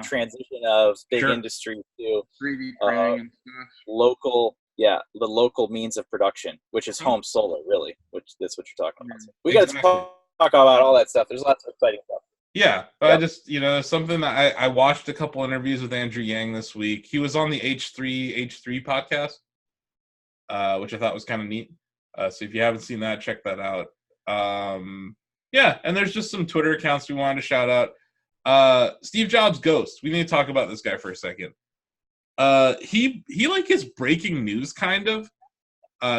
transition of big industry to 3D printing and stuff. Local, the local means of production, which is home solar, really. Which that's what you're talking about. So we got to talk about all that stuff. There's lots of exciting stuff. Yeah, but I just, something that I watched a couple interviews with Andrew Yang this week. He was on the H3 podcast, which I thought was kind of neat. So if you haven't seen that, check that out. Yeah, and there's just some Twitter accounts we wanted to shout out. Steve Jobs Ghost. We need to talk about this guy for a second. He like is breaking news kind of.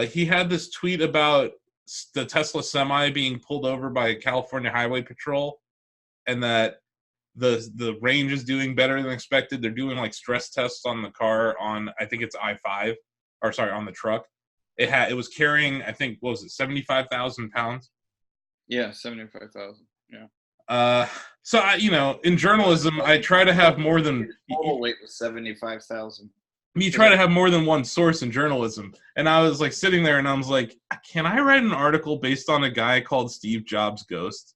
He had this tweet about the Tesla Semi being pulled over by California Highway Patrol, and that the range is doing better than expected. They're doing like stress tests on the car on, I think it's I-5, or sorry, on the truck. It was carrying, I think, what was it, 75,000 pounds? Yeah, 75,000. Yeah. So in journalism, I try to have more than total weight was 75,000. You try to have more than one source in journalism, and I was like sitting there, and I was like, can I write an article based on a guy called Steve Jobs Ghost?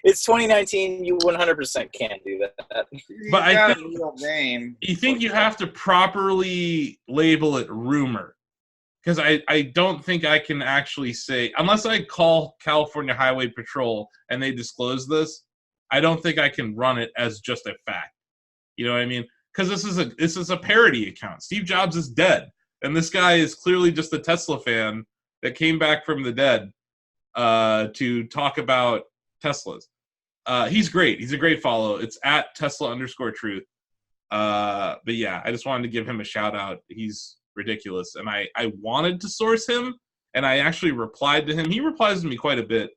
It's 2019. You 100% can do that. But I think you have to properly label it rumor, because I don't think I can actually say, unless I call California Highway Patrol and they disclose this, I don't think I can run it as just a fact. You know what I mean? Because this is a parody account. Steve Jobs is dead, and this guy is clearly just a Tesla fan that came back from the dead to talk about Teslas. He's great. He's a great follow. It's at Tesla_truth. But yeah, I just wanted to give him a shout out. He's ridiculous. And I wanted to source him, and I actually replied to him. He replies to me quite a bit.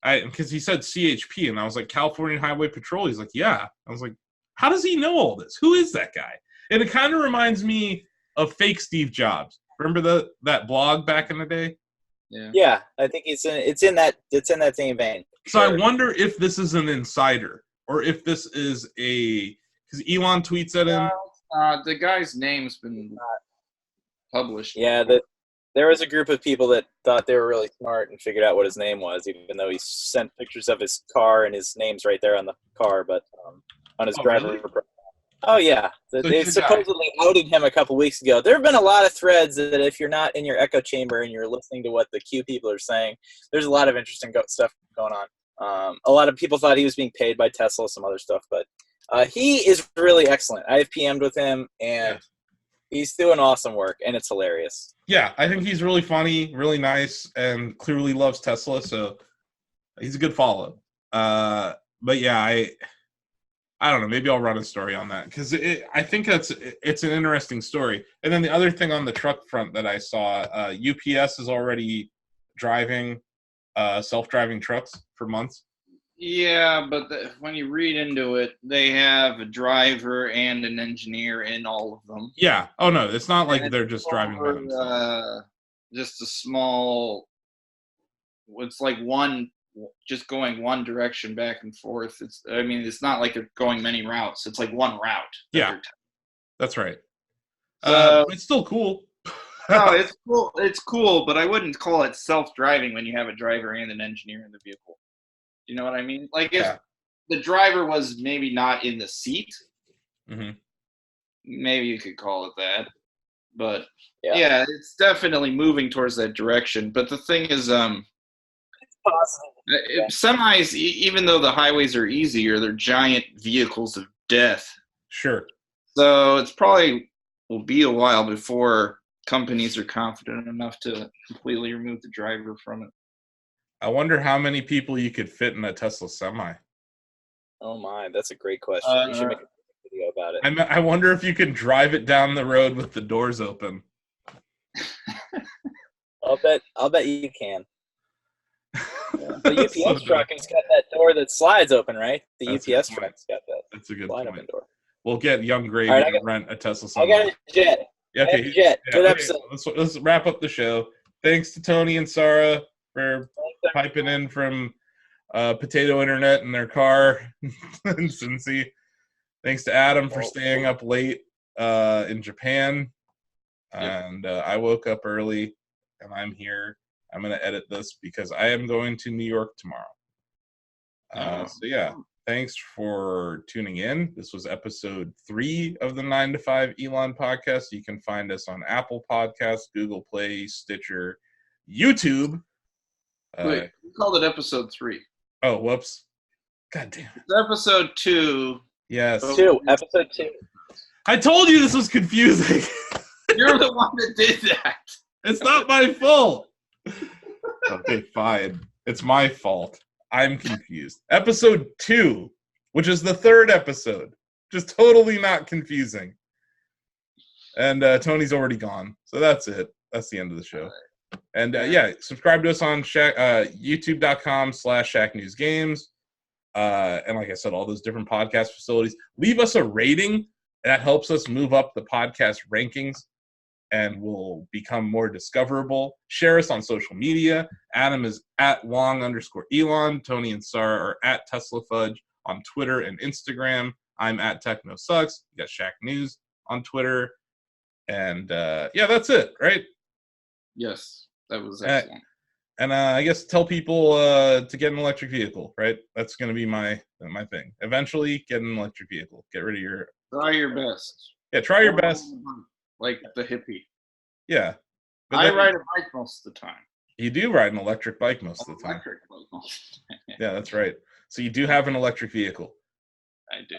Because he said CHP, and I was like, California Highway Patrol. He's like, yeah. I was like, how does he know all this? Who is that guy? And it kind of reminds me of fake Steve Jobs. Remember that blog back in the day? Yeah, I think it's in that same vein. So I wonder if this is an insider, or if this is because Elon tweets at him. The guy's name's been published. Yeah, there was a group of people that thought they were really smart and figured out what his name was, even though he sent pictures of his car and his name's right there on the car, but on his driver. Really? Oh, yeah. They supposedly outed him a couple weeks ago. There have been a lot of threads that if you're not in your echo chamber and you're listening to what the Q people are saying, there's a lot of interesting stuff going on. A lot of people thought he was being paid by Tesla, some other stuff, but he is really excellent. I've PM'd with him, and he's doing awesome work, and it's hilarious. Yeah, I think he's really funny, really nice, and clearly loves Tesla, so he's a good follow. But yeah, I don't know. Maybe I'll run a story on that, because I think it's an interesting story. And then the other thing on the truck front that I saw, UPS is already driving self-driving trucks for months. Yeah, but when you read into it, they have a driver and an engineer in all of them. Yeah. Oh no, it's not like they're just driving by themselves. Just a small. It's like just going one direction back and forth. It's not like they're going many routes. It's like one route. Yeah, that's right. It's still cool. No, it's cool. It's cool, but I wouldn't call it self-driving when you have a driver and an engineer in the vehicle. You know what I mean? Like if the driver was maybe not in the seat, maybe you could call it that. But yeah, it's definitely moving towards that direction. But the thing is, semis, even though the highways are easier, they're giant vehicles of death. Sure. So it's probably will be a while before companies are confident enough to completely remove the driver from it. I wonder how many people you could fit in a Tesla Semi. Oh my, that's a great question. You should make a video about it. I wonder if you can drive it down the road with the doors open. I'll bet you can. The UPS truck has got that door that slides open, right? The UPS truck's got that. That's a good point. Door. We'll get Young Gravy to rent a Tesla Semi. I got a jet. Okay, jet. Good episode. Let's wrap up the show. Thanks to Tony and Sara for piping in from Potato Internet in their car in Cincy. Thanks to Adam for staying up late in Japan. And I woke up early, and I'm here. I'm going to edit this because I am going to New York tomorrow. So yeah, thanks for tuning in. This was episode 3 of the 9 to 5 Elon podcast. You can find us on Apple Podcasts, Google Play, Stitcher, YouTube. Wait, we called it episode 3. Oh, whoops. God damn it. It's episode 2. Yes. Episode 2. I told you this was confusing. You're the one that did that. It's not my fault. Okay, fine. It's my fault. I'm confused. Episode 2, which is the 3rd episode. Just totally not confusing. And Tony's already gone. So that's it. That's the end of the show. And yeah, subscribe to us on youtube.com/ShackNewsGames. And like I said, all those different podcast facilities. Leave us a rating. That helps us move up the podcast rankings and will become more discoverable. Share us on social media. Adam is at Wong_Elon. Tony and Sara are at Tesla Fudge on Twitter and Instagram. I'm at TechnoSucks. You got Shacknews on Twitter. And yeah, that's it, right? Yes, that was excellent. And I guess tell people to get an electric vehicle, right? That's going to be my thing. Eventually, get an electric vehicle. Get rid of your... Try your best. Yeah, try your best. Like the hippie. Yeah. I ride a bike most of the time. You do ride an electric bike most of the time. Electric bike most of the time. Yeah, that's right. So you do have an electric vehicle. I do.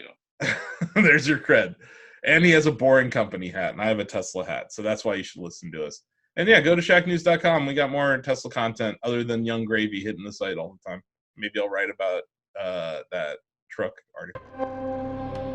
There's your cred. And he has a Boring Company hat, and I have a Tesla hat. So that's why you should listen to us. And yeah, go to shacknews.com. We got more Tesla content other than Young Gravy hitting the site all the time. Maybe I'll write about that truck article.